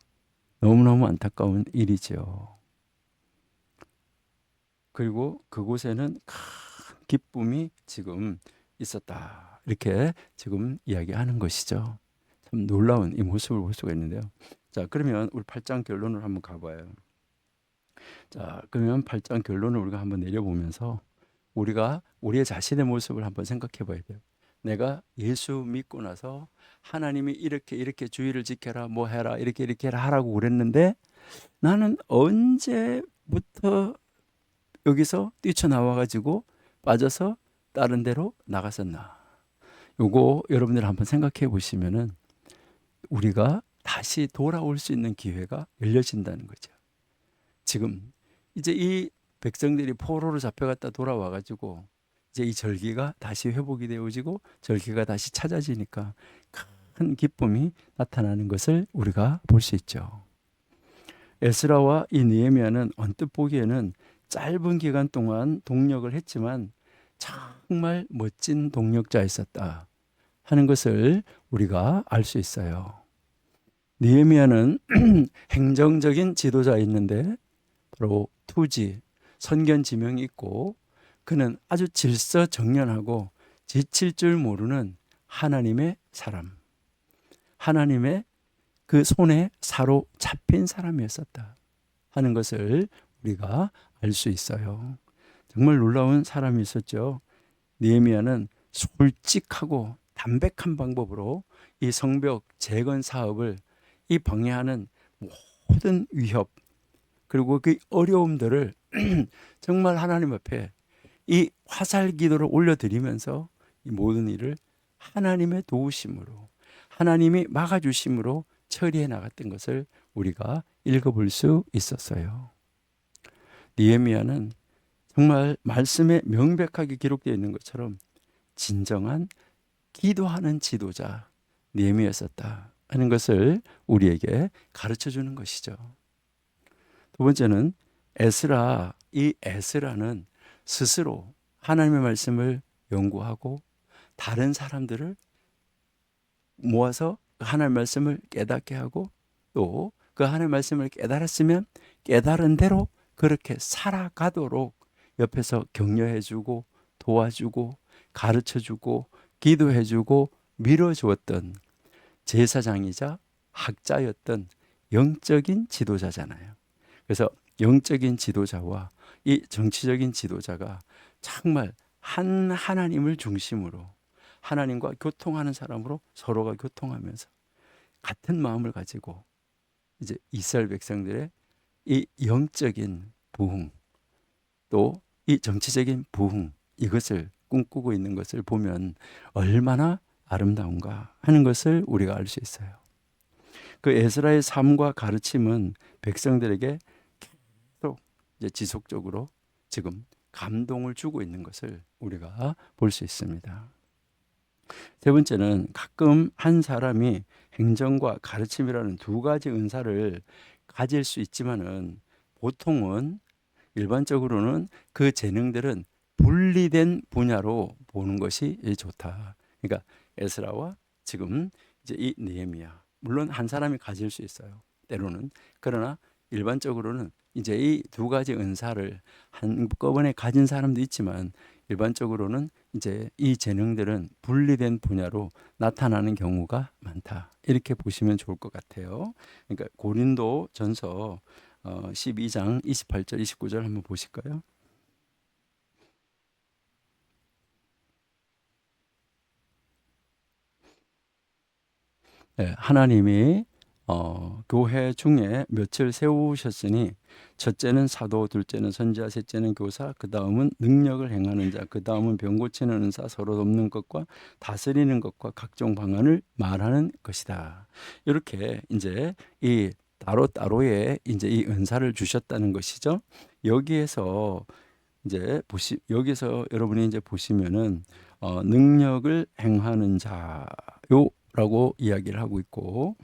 너무너무 안타까운 일이죠. 그리고 그곳에는 큰 기쁨이 지금 있었다. 이렇게 지금 이야기하는 것이죠. 참 놀라운 이 모습을 볼 수가 있는데요. 자, 그러면 우리 8장 결론을 한번 가봐요. 자, 그러면 8장 결론을 우리가 한번 내려보면서 우리가 우리의 자신의 모습을 한번 생각해 봐야 돼요. 내가 예수 믿고 나서 하나님이 이렇게 주의를 지켜라, 뭐 해라, 이렇게 해라 하라고 그랬는데 나는 언제부터 여기서 뛰쳐나와가지고 빠져서 다른 데로 나갔었나. 요거 여러분들 한번 생각해 보시면은 우리가 다시 돌아올 수 있는 기회가 열려진다는 거죠. 지금 이제 이 백성들이 포로로 잡혀갔다 돌아와가지고 이제 이 절기가 다시 회복이 되어지고 절기가 다시 찾아지니까 큰 기쁨이 나타나는 것을 우리가 볼 수 있죠. 에스라와 이 느헤미야는 언뜻 보기에는 짧은 기간 동안 동력을 했지만 정말 멋진 동력자였었다 하는 것을 우리가 알 수 있어요. 느헤미야는 행정적인 지도자였는데 바로 투지, 선견지명이 있고 그는 아주 질서정연하고 지칠 줄 모르는 하나님의 사람, 하나님의 그 손에 사로잡힌 사람이었었다 하는 것을 우리가 알 수 있어요. 정말 놀라운 사람이 있었죠. 느헤미야는 솔직하고 담백한 방법으로 이 성벽 재건 사업을 이 방해하는 모든 위협 그리고 그 어려움들을 정말 하나님 앞에 이 화살 기도를 올려드리면서 이 모든 일을 하나님의 도우심으로 하나님이 막아주심으로 처리해 나갔던 것을 우리가 읽어볼 수 있었어요. 느헤미야는 정말 말씀에 명백하게 기록되어 있는 것처럼 진정한 기도하는 지도자 느헤미야였었다 하는 것을 우리에게 가르쳐 주는 것이죠. 두 번째는 에스라, 이 에스라는 스스로 하나님의 말씀을 연구하고 다른 사람들을 모아서 하나님의 말씀을 깨닫게 하고 또 그 하나님의 말씀을 깨달았으면 깨달은 대로 그렇게 살아가도록 옆에서 격려해주고 도와주고 가르쳐주고 기도해주고 밀어주었던 제사장이자 학자였던 영적인 지도자잖아요. 그래서 영적인 지도자와 이 정치적인 지도자가 정말 한 하나님을 중심으로 하나님과 교통하는 사람으로 서로가 교통하면서 같은 마음을 가지고 이제 이스라엘 백성들의 이 영적인 부흥 또 이 정치적인 부흥 이것을 꿈꾸고 있는 것을 보면 얼마나 아름다운가 하는 것을 우리가 알 수 있어요. 그 에스라의 삶과 가르침은 백성들에게 계속 이제 지속적으로 지금 감동을 주고 있는 것을 우리가 볼 수 있습니다. 세 번째는 가끔 한 사람이 행정과 가르침이라는 두 가지 은사를 가질 수 있지만은 보통은 일반적으로는 그 재능들은 분리된 분야로 보는 것이 좋다. 그러니까 에스라와 지금 이제 이 느헤미야, 물론 한 사람이 가질 수 있어요, 때로는. 그러나 일반적으로는 이제 이 두 가지 은사를 한꺼번에 가진 사람도 있지만 일반적으로는 이제 이 재능들은 분리된 분야로 나타나는 경우가 많다. 이렇게 보시면 좋을 것 같아요. 그러니까 고린도 전서 12장 28절 29절 한번 보실까요? 네, 하나님이 교회 중에 몇을 세우셨으니 첫째는 사도, 둘째는 선지자, 셋째는 교사, 그 다음은 능력을 행하는 자, 그 다음은 병 고치는 은사, 서로 돕는 것과 다스리는 것과 각종 방언을 말하는 것이다. 이렇게 이제 이 따로따로의 이제 이 은사를 주셨다는 것이죠. 여기에서 여기서 여러분이 이제 보시면은 능력을 행하는 자요라고 이야기를 하고 있고,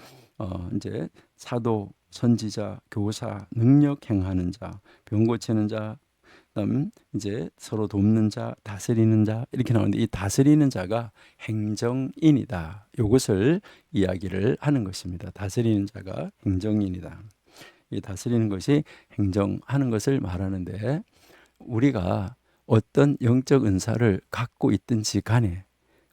이제 사도, 선지자, 교사, 능력 행하는 자, 병 고치는 자, 그다음 이제 서로 돕는 자, 다스리는 자 이렇게 나오는데 이 다스리는 자가 행정인이다. 이것을 이야기를 하는 것입니다. 다스리는 자가 행정인이다. 이 다스리는 것이 행정하는 것을 말하는데 우리가 어떤 영적 은사를 갖고 있든지 간에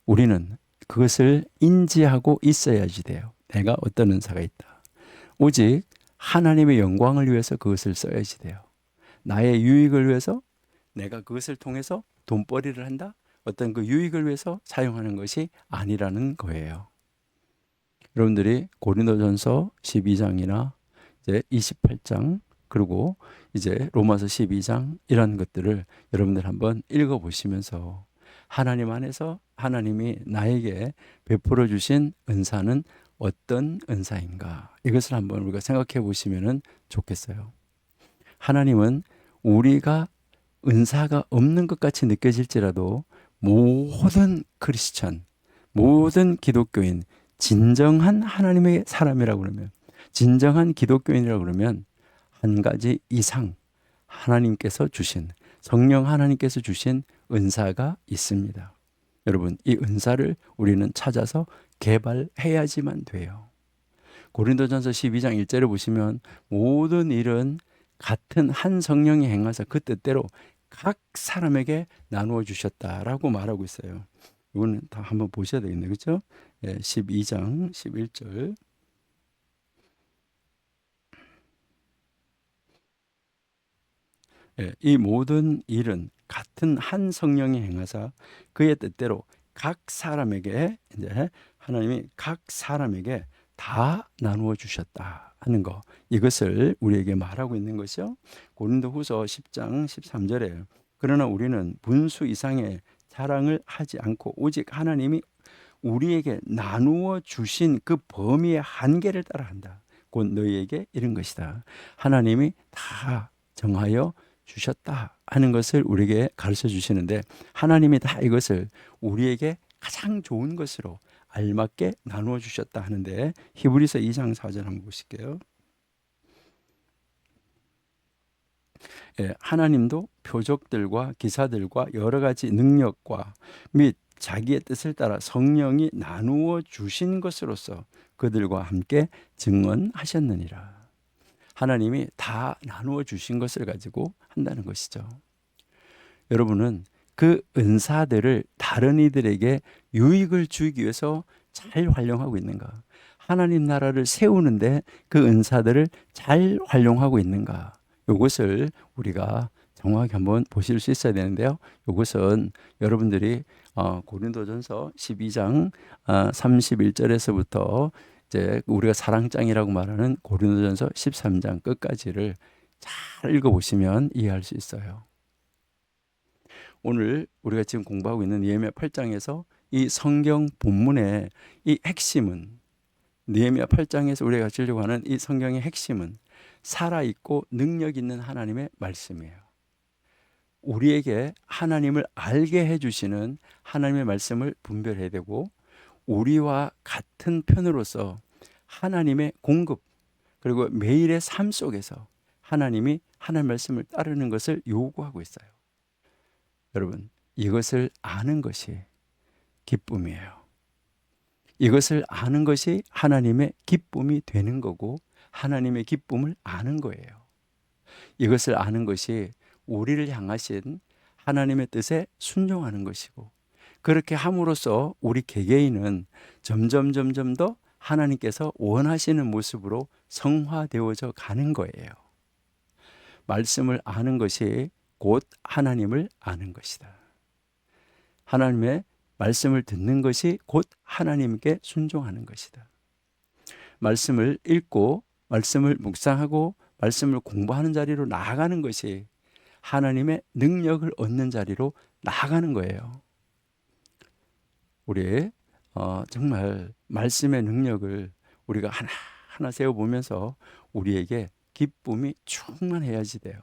우리는 그것을 인지하고 있어야지 돼요. 내가 어떤 은사가 있다. 오직 하나님의 영광을 위해서 그것을 써야지 돼요. 나의 유익을 위해서 내가 그것을 통해서 돈벌이를 한다? 어떤 그 유익을 위해서 사용하는 것이 아니라는 거예요. 여러분들이 고린도전서 12장이나 이제 28장 그리고 이제 로마서 12장 이런 것들을 여러분들 한번 읽어보시면서 하나님 안에서 하나님이 나에게 베풀어 주신 은사는 어떤 은사인가 이것을 한번 우리가 생각해 보시면 좋겠어요. 하나님은 우리가 은사가 없는 것 같이 느껴질지라도 모든 크리스천, 모든 기독교인, 진정한 하나님의 사람이라고 그러면, 진정한 기독교인이라고 그러면 한 가지 이상 하나님께서 주신, 성령 하나님께서 주신 은사가 있습니다. 여러분, 이 은사를 우리는 찾아서 개발해야지만 돼요. 고린도전서 12장 1절을 보시면 모든 일은 같은 한 성령이 행하사 그 뜻대로 각 사람에게 나누어 주셨다라고 말하고 있어요. 이거는 다 한번 보셔야 되겠네요. 그렇죠? 12장 11절. 이 모든 일은 같은 한 성령이 행하사 그의 뜻대로 각 사람에게 이제 하나님이 각 사람에게 다 나누어 주셨다 하는 거, 이것을 우리에게 말하고 있는 것이요. 고린도후서 10장 13절에 그러나 우리는 분수 이상의 자랑을 하지 않고 오직 하나님이 우리에게 나누어 주신 그 범위의 한계를 따라한다. 곧 너희에게 이런 것이다. 하나님이 다 정하여 주셨다 하는 것을 우리에게 가르쳐 주시는데 하나님이 다 이것을 우리에게 가장 좋은 것으로 알맞게 나누어 주셨다 하는데 히브리서 2장 4절 한번 보실게요. 하나님도 표적들과 기사들과 여러 가지 능력과 및 자기의 뜻을 따라 성령이 나누어 주신 것으로서 그들과 함께 증언하셨느니라. 하나님이 다 나누어 주신 것을 가지고 한다는 것이죠. 여러분은 그 은사들을 다른 이들에게 유익을 주기 위해서 잘 활용하고 있는가? 하나님 나라를 세우는데 그 은사들을 잘 활용하고 있는가? 이것을 우리가 정확히 한번 보실 수 있어야 되는데요. 이것은 여러분들이 고린도전서 12장 31절에서부터 이제 우리가 사랑장이라고 말하는 고린도전서 13장 끝까지를 잘 읽어보시면 이해할 수 있어요. 오늘 우리가 지금 공부하고 있는 예레미야 8장에서 이 성경 본문의 이 핵심은, 느헤미야 8장에서 우리가 가지려고 하는 이 성경의 핵심은 살아있고 능력 있는 하나님의 말씀이에요. 우리에게 하나님을 알게 해주시는 하나님의 말씀을 분별해야 되고, 우리와 같은 편으로서 하나님의 공급, 그리고 매일의 삶 속에서 하나님이 하나님 말씀을 따르는 것을 요구하고 있어요. 여러분, 이것을 아는 것이 기쁨이에요. 이것을 아는 것이 하나님의 기쁨이 되는 거고, 하나님의 기쁨을 아는 거예요. 이것을 아는 것이 우리를 향하신 하나님의 뜻에 순종하는 것이고, 그렇게 함으로써 우리 개개인은 점점 더 하나님께서 원하시는 모습으로 성화되어져 가는 거예요. 말씀을 아는 것이 곧 하나님을 아는 것이다. 하나님의 말씀을 듣는 것이 곧 하나님께 순종하는 것이다. 말씀을 읽고 말씀을 묵상하고 말씀을 공부하는 자리로 나아가는 것이 하나님의 능력을 얻는 자리로 나아가는 거예요. 우리 정말 말씀의 능력을 우리가 하나하나 세워보면서 우리에게 기쁨이 충만해야지 돼요.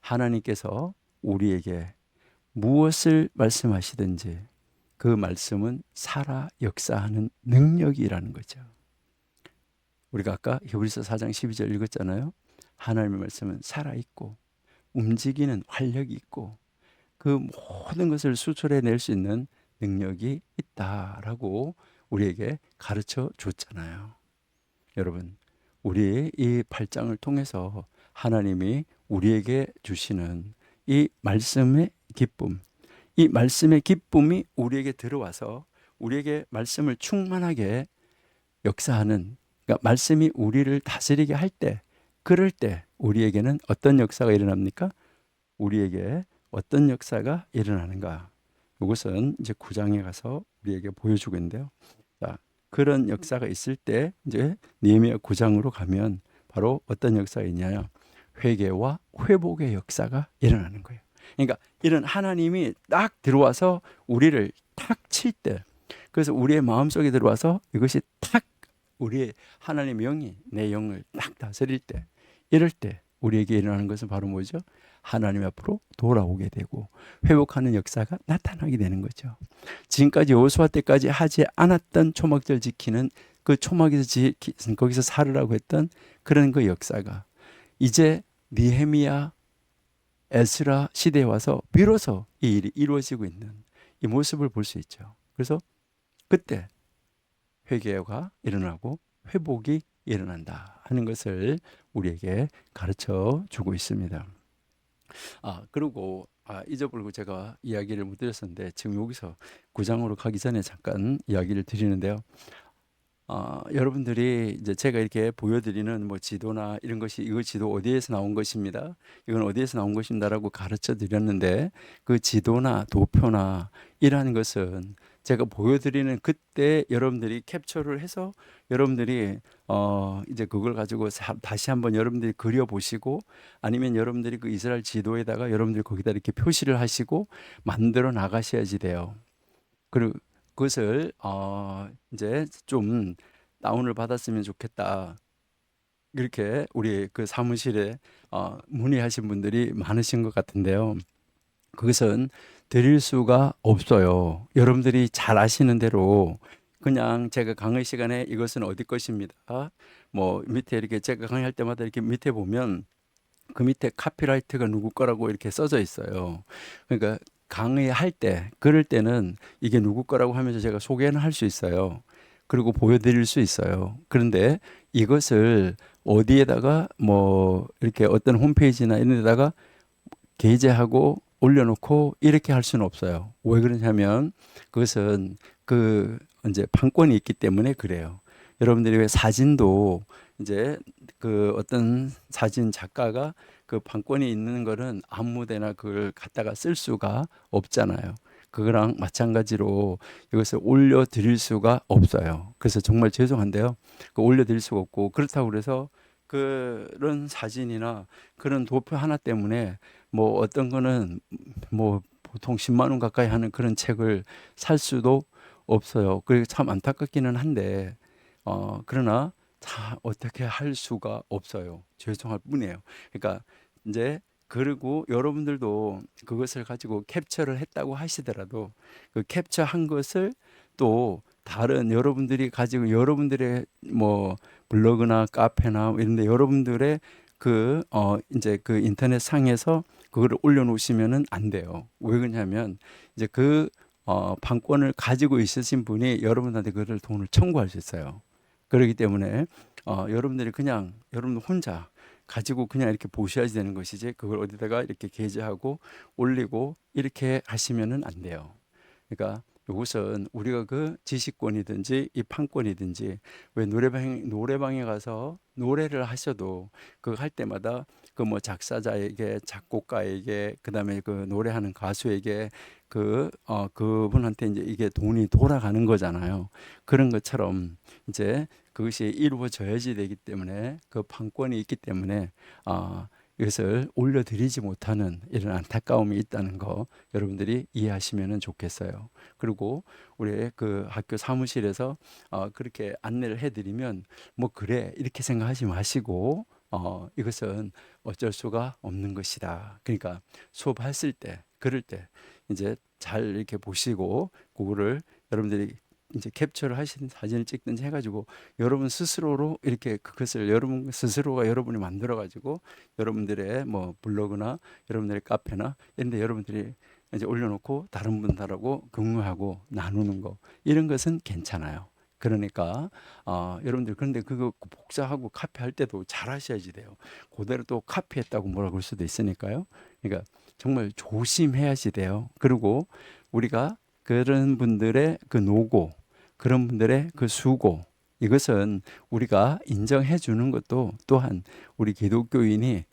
하나님께서 우리에게 무엇을 말씀하시든지 그 말씀은 살아 역사하는 능력이라는 거죠. 우리가 아까 히브리서 4장 12절 읽었잖아요. 하나님의 말씀은 살아있고 움직이는 활력이 있고 그 모든 것을 수출해낼 수 있는 능력이 있다라고 우리에게 가르쳐 줬잖아요. 여러분, 우리 이 8장을 통해서 하나님이 우리에게 주시는 이 말씀의 기쁨, 이 말씀의 기쁨이 우리에게 들어와서 우리에게 말씀을 충만하게 역사하는, 그러니까 말씀이 우리를 다스리게 할 때, 그럴 때 우리에게는 어떤 역사가 일어납니까? 우리에게 어떤 역사가 일어나는가? 이것은 이제 9장에 가서 우리에게 보여주고 있는데요. 자, 그런 역사가 있을 때 이제 느헤미야 9장으로 가면 바로 어떤 역사가 있냐요? 회개와 회복의 역사가 일어나는 거예요. 그러니까 이런 하나님이 딱 들어와서 우리를 탁 칠 때, 그래서 우리의 마음속에 들어와서 이것이 탁 우리의 하나님의 영이 내 영을 딱 다스릴 때, 이럴 때 우리에게 일어나는 것은 바로 뭐죠? 하나님 앞으로 돌아오게 되고 회복하는 역사가 나타나게 되는 거죠. 지금까지 여호수아 때까지 하지 않았던 초막절 지키는 그 초막에서 거기서 살으라고 했던 그런 그 역사가 이제 느헤미야, 에스라 시대에 와서 비로소 이 일이 이루어지고 있는 이 모습을 볼 수 있죠. 그래서 그때 회개가 일어나고 회복이 일어난다 하는 것을 우리에게 가르쳐 주고 있습니다. 그리고 잊어버리고 제가 이야기를 못 드렸었는데 지금 여기서 9장으로 가기 전에 잠깐 이야기를 드리는데요. 여러분들이 이제 제가 이렇게 보여드리는 뭐 지도나 이런 것이 이거 지도 어디에서 나온 것입니다. 이건 어디에서 나온 것입니다라고 가르쳐 드렸는데 그 지도나 도표나 이러한 것은 제가 보여드리는 그때 여러분들이 캡처를 해서 여러분들이 이제 그걸 가지고 다시 한번 여러분들이 그려보시고 아니면 여러분들이 그 이스라엘 지도에다가 여러분들이 거기다 이렇게 표시를 하시고 만들어 나가셔야지 돼요. 그리고 그것을 이제 좀 다운을 받았으면 좋겠다. 이렇게 우리 그 사무실에 문의하신 분들이 많으신 것 같은데요. 그것은 드릴 수가 없어요. 여러분들이 잘 아시는 대로 그냥 제가 강의 시간에 이것은 어디 것입니다. 뭐 밑에 이렇게 제가 강의할 때마다 이렇게 밑에 보면 그 밑에 카피라이트가 누구 거라고 이렇게 써져 있어요. 그러니까 강의할 때, 그럴 때는 이게 누구 거라고 하면서 제가 소개는 할 수 있어요. 그리고 보여드릴 수 있어요. 그런데 이것을 어디에다가 뭐 이렇게 어떤 홈페이지나 이런 데다가 게재하고 올려놓고 이렇게 할 수는 없어요. 왜 그러냐면 그것은 그 이제 판권이 있기 때문에 그래요. 여러분들이 왜 사진도 이제 그 어떤 사진 작가가 그 판권이 있는 거는 아무데나 그걸 갖다가 쓸 수가 없잖아요. 그거랑 마찬가지로 이것을 올려드릴 수가 없어요. 그래서 정말 죄송한데요. 그 올려드릴 수가 없고 그렇다고 그래서 그런 사진이나 그런 도표 하나 때문에 뭐 어떤 거는 뭐 보통 10만 원 가까이 하는 그런 책을 살 수도 없어요. 그게 참 안타깝기는 한데 그러나 자 어떻게 할 수가 없어요. 죄송할 뿐이에요. 그러니까 이제 그리고 여러분들도 그것을 가지고 캡처를 했다고 하시더라도 그 캡처한 것을 또 다른 여러분들이 가지고 여러분들의 뭐 블로그나 카페나 이런 데 여러분들의 이제 그 인터넷 상에서 그거를 올려놓으시면은 안 돼요. 왜 그러냐면 이제 판권을 가지고 있으신 분이 여러분한테 그걸 돈을 청구할 수 있어요. 그렇기 때문에 여러분들이 그냥 여러분 혼자 가지고 그냥 이렇게 보셔야 되는 것이지 그걸 어디다가 이렇게 게재하고 올리고 이렇게 하시면은 안 돼요. 그러니까 이것은 우리가 그 지식권이든지 이 판권이든지 왜 노래방에 가서 노래를 하셔도 그 할 때마다 그 뭐 작사자에게 작곡가에게 그다음에 그 노래하는 가수에게 그분한테 이제 이게 돈이 돌아가는 거잖아요. 그런 것처럼 이제 그것이 이루어져야지 되기 때문에 그 판권이 있기 때문에 이것을 올려드리지 못하는 이런 안타까움이 있다는 거 여러분들이 이해하시면 좋겠어요. 그리고 우리 그 학교 사무실에서 그렇게 안내를 해드리면 뭐 그래 이렇게 생각하지 마시고 이것은 어쩔 수가 없는 것이다. 그러니까 수업했을 때 그럴 때 이제 잘 이렇게 보시고 그거를 여러분들이 이제 캡처를 하신 사진을 찍든지 해가지고 여러분 스스로로 이렇게 그것을 여러분 스스로가 여러분이 만들어 가지고 여러분들의 뭐 블로그나 여러분들의 카페나 이런 데 여러분들이 이제 올려놓고 다른 분들하고 공유하고 나누는 거 이런 것은 괜찮아요. 그러니까 여러분들 그런데 그거 복사하고 카피할 때도 잘 하셔야지 돼요. 그대로 또 카피했다고 뭐라 그럴 수도 있으니까요. 그러니까 정말 조심해야지 돼요. 그리고 우리가 그런 분들의 그 노고, 그런 분들의 그 수고, 이것은 우리가 인정해 주는 것도 또한 우리 기독교인이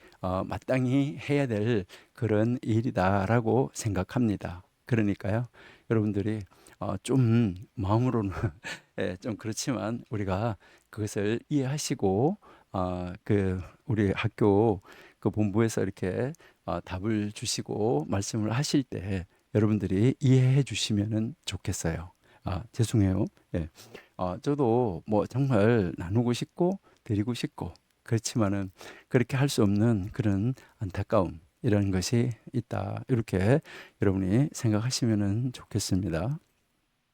마땅히 해야 될 그런 일이다라고 생각합니다. 그러니까요, 여러분들이 좀 마음으로는 예, 좀 그렇지만 우리가 그것을 이해하시고 우리 학교 그 본부에서 이렇게 답을 주시고 말씀을 하실 때 여러분들이 이해해 주시면은 좋겠어요. 죄송해요. 예. 저도 뭐 정말 나누고 싶고 드리고 싶고 그렇지만은 그렇게 할 수 없는 그런 안타까움 이런 것이 있다. 이렇게 여러분이 생각하시면은 좋겠습니다.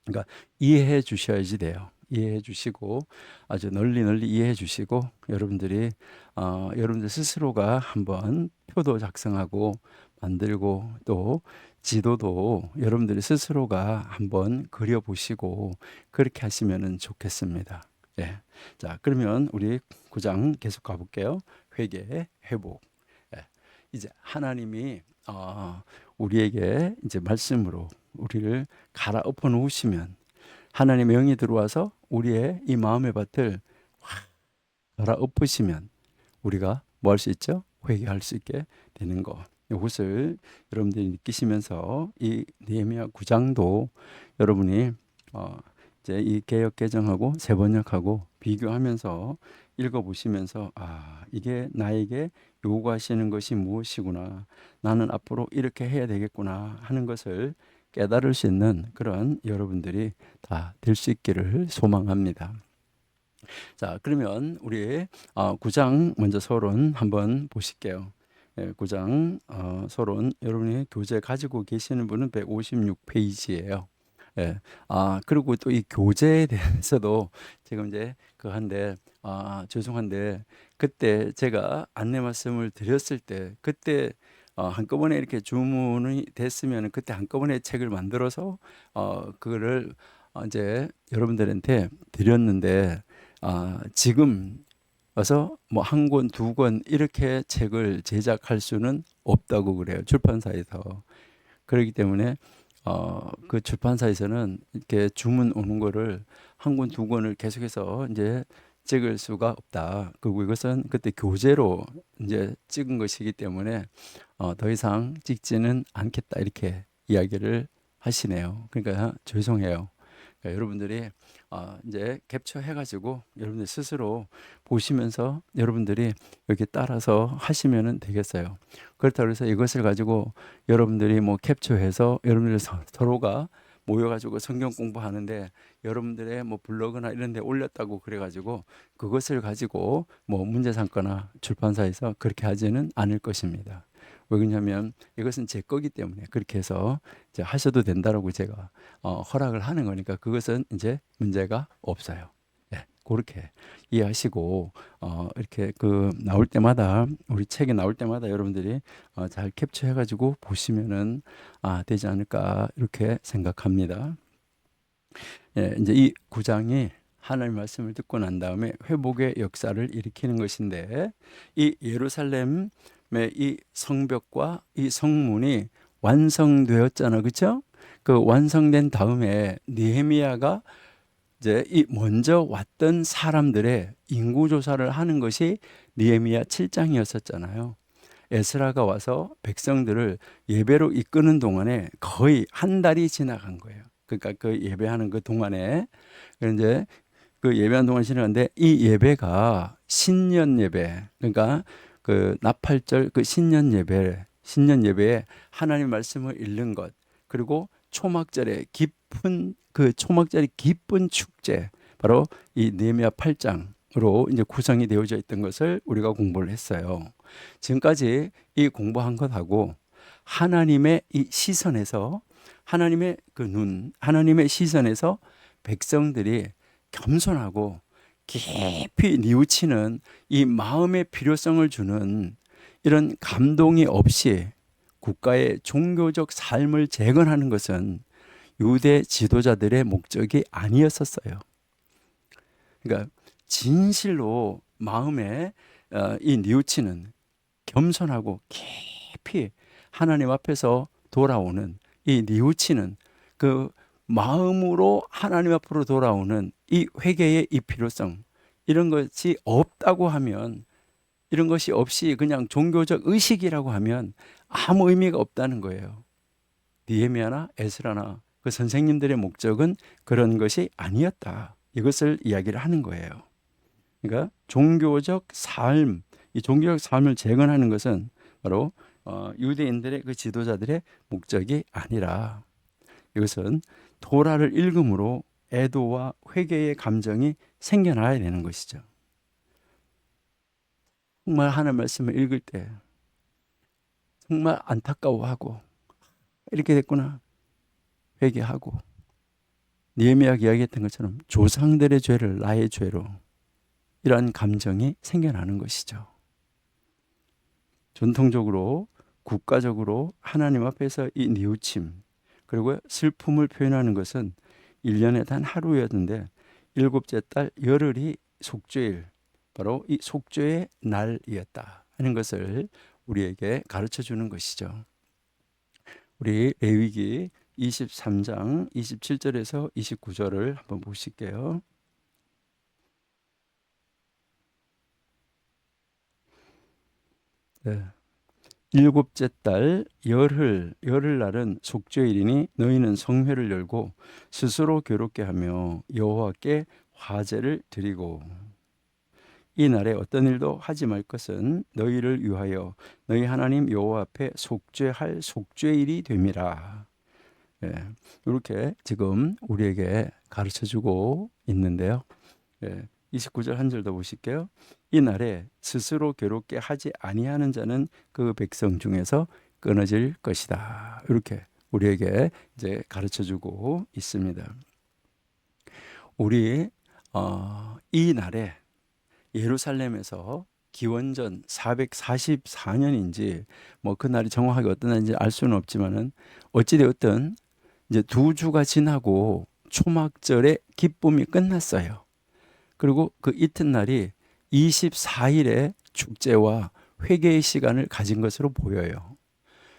그러니까 이해해 주셔야지 돼요. 이해해 주시고 아주 널리 널리 이해해 주시고 여러분들이 여러분들 스스로가 한번 표도 작성하고 만들고 또 지도도 여러분들이 스스로가 한번 그려 보시고 그렇게 하시면은 좋겠습니다. 예. 자, 그러면 우리 9장 계속 가 볼게요. 회개, 회복. 예. 이제 하나님이 우리에게 이제 말씀으로 우리를 갈아엎어 놓으시면 하나님의 영이 들어와서 우리의 이 마음의 밭을 확 갈아엎으시면 우리가 뭐 할 수 있죠? 회개할 수 있게 되는 거. 이것을 여러분들이 느끼시면서 이 느헤미야 9장도 여러분이 이제 이 개역 개정하고 새 번역하고 비교하면서 읽어보시면서 이게 나에게 요구하시는 것이 무엇이구나. 나는 앞으로 이렇게 해야 되겠구나 하는 것을 깨달을 수 있는 그런 여러분들이 다 될 수 있기를 소망합니다. 자, 그러면 우리 9장 먼저 서론 한번 보실게요. 9장 서론 여러분이 교재 가지고 계시는 분은 156페이지예요. 예. 그리고 또 이 교재에 대해서도 지금 이제 한데 죄송한데 그때 제가 안내 말씀을 드렸을 때 그때 한꺼번에 이렇게 주문이 됐으면 그때 한꺼번에 책을 만들어서 그거를 이제 여러분들한테 드렸는데 지금 와서 뭐 한 권, 두 권 이렇게 책을 제작할 수는 없다고 그래요. 출판사에서. 그렇기 때문에 그 출판사에서는 이렇게 주문 오는 거를 한 권, 두 권을 계속해서 이제 찍을 수가 없다. 그리고 이것은 그때 교재로 이제 찍은 것이기 때문에 더 이상 찍지는 않겠다 이렇게 이야기를 하시네요. 그러니까 죄송해요. 여러분들이 이제 캡처해가지고 여러분들 스스로 보시면서 여러분들이 여기 따라서 하시면 되겠어요. 그렇다고 해서 이것을 가지고 여러분들이 뭐 캡처해서 여러분들 서로가 모여가지고 성경 공부하는데 여러분들의 뭐 블로그나 이런 데 올렸다고 그래가지고 그것을 가지고 뭐 문제 삼거나 출판사에서 그렇게 하지는 않을 것입니다. 왜 그러냐면 이것은 제 거기 때문에 그렇게 해서 이제 하셔도 된다라고 제가 허락을 하는 거니까 그것은 이제 문제가 없어요. 예, 그렇게 이해하시고 이렇게 그 나올 때마다 우리 책이 나올 때마다 여러분들이 잘 캡처해가지고 보시면은 되지 않을까 이렇게 생각합니다. 예, 이제 이 구장이 하나님 말씀을 듣고 난 다음에 회복의 역사를 일으키는 것인데 이 예루살렘의 이 성벽과 이 성문이 완성되었잖아, 그렇죠? 그 완성된 다음에 느헤미야가 이제 이 먼저 왔던 사람들의 인구 조사를 하는 것이 느헤미야 7장이었었잖아요. 에스라가 와서 백성들을 예배로 이끄는 동안에 거의 한 달이 지나간 거예요. 그러니까 그 예배하는 그 동안에 이제 그 예배하는 동안 지나는데 이 예배가 신년 예배, 그러니까 그 나팔절 그 신년 예배에 하나님 말씀을 읽는 것, 그리고 초막절에 깊은 그 초막절의 기쁜 축제, 바로 이 느헤미야 8장으로 이제 구성이 되어져 있던 것을 우리가 공부를 했어요. 지금까지 이 공부한 것하고 하나님의 이 시선에서 하나님의 그 눈, 하나님의 시선에서 백성들이 겸손하고 깊이 뉘우치는 이 마음의 필요성을 주는 이런 감동이 없이 국가의 종교적 삶을 재건하는 것은 유대 지도자들의 목적이 아니었었어요. 그러니까 진실로 마음에 이 뉘우치는 겸손하고 깊이 하나님 앞에서 돌아오는 이 뉘우치는 그 마음으로 하나님 앞으로 돌아오는 이 회개의 이 필요성, 이런 것이 없다고 하면, 이런 것이 없이 그냥 종교적 의식이라고 하면 아무 의미가 없다는 거예요. 느헤미야나 에스라나 그 선생님들의 목적은 그런 것이 아니었다, 이것을 이야기를 하는 거예요. 그러니까 종교적 삶, 이 종교적 삶을 재건하는 것은 바로 유대인들의 그 지도자들의 목적이 아니라, 이것은 토라를 읽음으로 애도와 회개의 감정이 생겨나야 되는 것이죠. 정말 하나님 말씀을 읽을 때 정말 안타까워하고, 이렇게 됐구나, 회개하고, 느헤미야가 이야기했던 것처럼 조상들의 죄를 나의 죄로, 이러한 감정이 생겨나는 것이죠. 전통적으로 국가적으로 하나님 앞에서 이 뉘우침 그리고 슬픔을 표현하는 것은 1년에 단 하루였는데 일곱째 달 열흘이 속죄일, 바로 이 속죄의 날이었다 하는 것을 우리에게 가르쳐 주는 것이죠. 우리 레위기 23장 27절에서 29절을 한번 보실게요. 네. 일곱째 달 열흘날은 속죄일이니 너희는 성회를 열고 스스로 괴롭게 하며 여호와께 화제를 드리고, 이 날에 어떤 일도 하지 말 것은 너희를 위하여 너희 하나님 여호와 앞에 속죄할 속죄일이 됨이라. 예, 이렇게 지금 우리에게 가르쳐주고 있는데요. 예, 29절 한 절 더 보실게요. 이 날에 스스로 괴롭게 하지 아니하는 자는 그 백성 중에서 끊어질 것이다. 이렇게 우리에게 이제 가르쳐주고 있습니다. 우리 이 날에 예루살렘에서 기원전 444년인지 뭐 그 날이 정확하게 어떤 날인지 알 수는 없지만은 어찌되었든 이제 2주가 지나고 초막절의 기쁨이 끝났어요. 그리고 그 이튿날이 24일의 축제와 회개의 시간을 가진 것으로 보여요.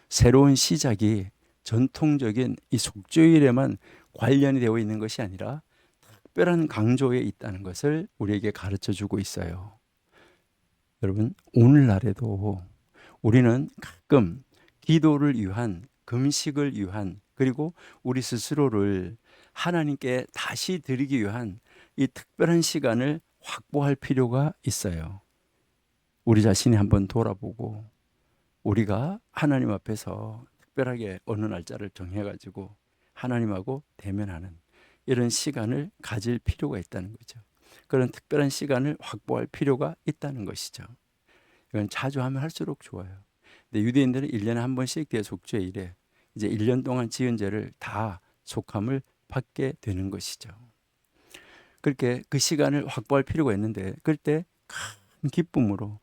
새로운 시작이 전통적인 이 속죄일에만 관련이 되어 있는 것이 아니라 특별한 강조에 있다는 것을 우리에게 가르쳐 주고 있어요. 여러분, 오늘날에도 우리는 가끔 기도를 위한, 금식을 위한, 그리고 우리 스스로를 하나님께 다시 드리기 위한 이 특별한 시간을 확보할 필요가 있어요. 우리 자신이 한번 돌아보고 우리가 하나님 앞에서 특별하게 어느 날짜를 정해가지고 하나님하고 대면하는 이런 시간을 가질 필요가 있다는 거죠. 그런 특별한 시간을 확보할 필요가 있다는 것이죠. 이건 자주 하면 할수록 좋아요. 근데 유대인들은 1년에 한 번씩 대속죄일에 이제 1년 동안 지은 죄를 다 속함을 받게 되는 것이죠. 그렇게 그 시간을 확보할 필요가 있는데 그럴 때 큰 기쁨으로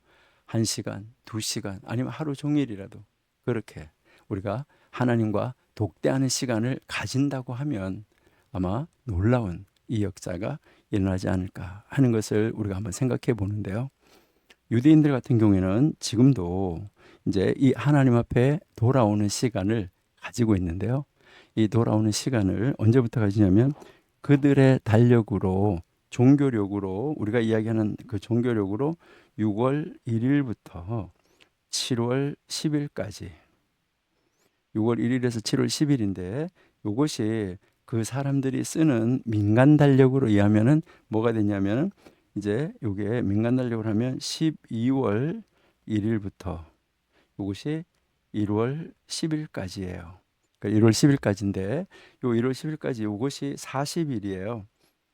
1시간, 2시간 아니면 하루 종일이라도 그렇게 우리가 하나님과 독대하는 시간을 가진다고 하면 아마 놀라운 이 역사가 일어나지 않을까 하는 것을 우리가 한번 생각해 보는데요. 유대인들 같은 경우에는 지금도 이제 이 하나님 앞에 돌아오는 시간을 가지고 있는데요. 이 돌아오는 시간을 언제부터 가지냐면 그들의 달력으로 종교력으로 우리가 이야기하는 그 종교력으로 6월 1일부터 7월 10일까지 6월 1일에서 7월 10일인데 이것이 그 사람들이 쓰는 민간 달력으로 의하면은 뭐가 되냐면 이제 요게 민간 달력으로 하면 12월 1일부터 이것이 1월 10일까지예요. 그러니까 1월 10일까지인데 요 1월 10일까지 이것이 40일이에요.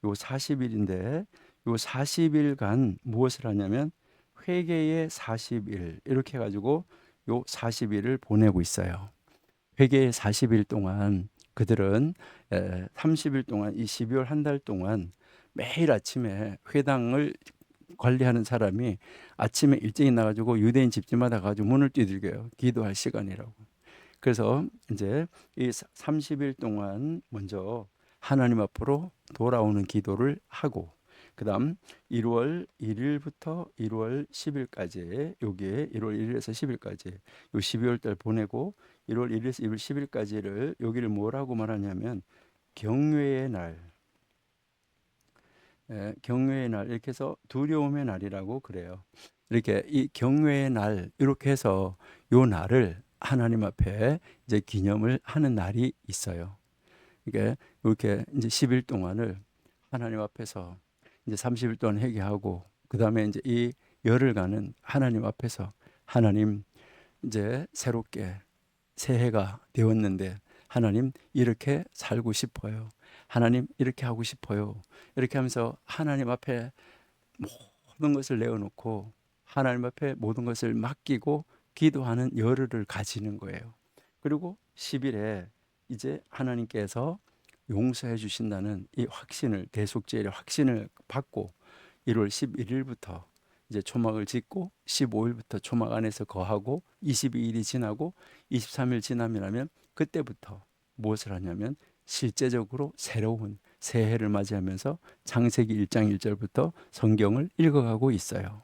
요 40일인데 요 40일간 무엇을 하냐면 회개의 40일 이렇게 해가지고 요 40일을 보내고 있어요. 회개의 40일 동안 그들은 30일 동안 이 12월 한 달 동안 매일 아침에 회당을 관리하는 사람이 아침에 일찍 나가지고 유대인 집집마다 가지고 문을 두들겨요. 기도할 시간이라고. 그래서 이제 이 30일 동안 먼저 하나님 앞으로 돌아오는 기도를 하고 그다음 1월 1일부터 1월 10일까지 여기에 1월 1일에서 10일까지 요 12월 달 보내고 1월 1일에서 1월 10일까지를 여기를 뭐라고 말하냐면 경외의 날, 경외의 날 이렇게 해서 두려움의 날이라고 그래요. 이렇게 이 경외의 날 이렇게 해서 요 날을 하나님 앞에 이제 기념을 하는 날이 있어요. 이게 이렇게 이제 10일 동안을 하나님 앞에서 이제 30일 동안 회개하고 그다음에 이제 이 열흘간은 하나님 앞에서 하나님 이제 새롭게 새해가 되었는데 하나님 이렇게 살고 싶어요. 하나님 이렇게 하고 싶어요. 이렇게 하면서 하나님 앞에 모든 것을 내어놓고 하나님 앞에 모든 것을 맡기고 기도하는 열흘을 가지는 거예요. 그리고 10일에 이제 하나님께서 용서해 주신다는 이 확신을 대속죄의 확신을 받고 1월 11일부터 이제 초막을 짓고 15일부터 초막 안에서 거하고 22일이 지나고 23일 지나면 그때부터 무엇을 하냐면 실제적으로 새로운 새해를 맞이하면서 창세기 1장 1절부터 성경을 읽어가고 있어요.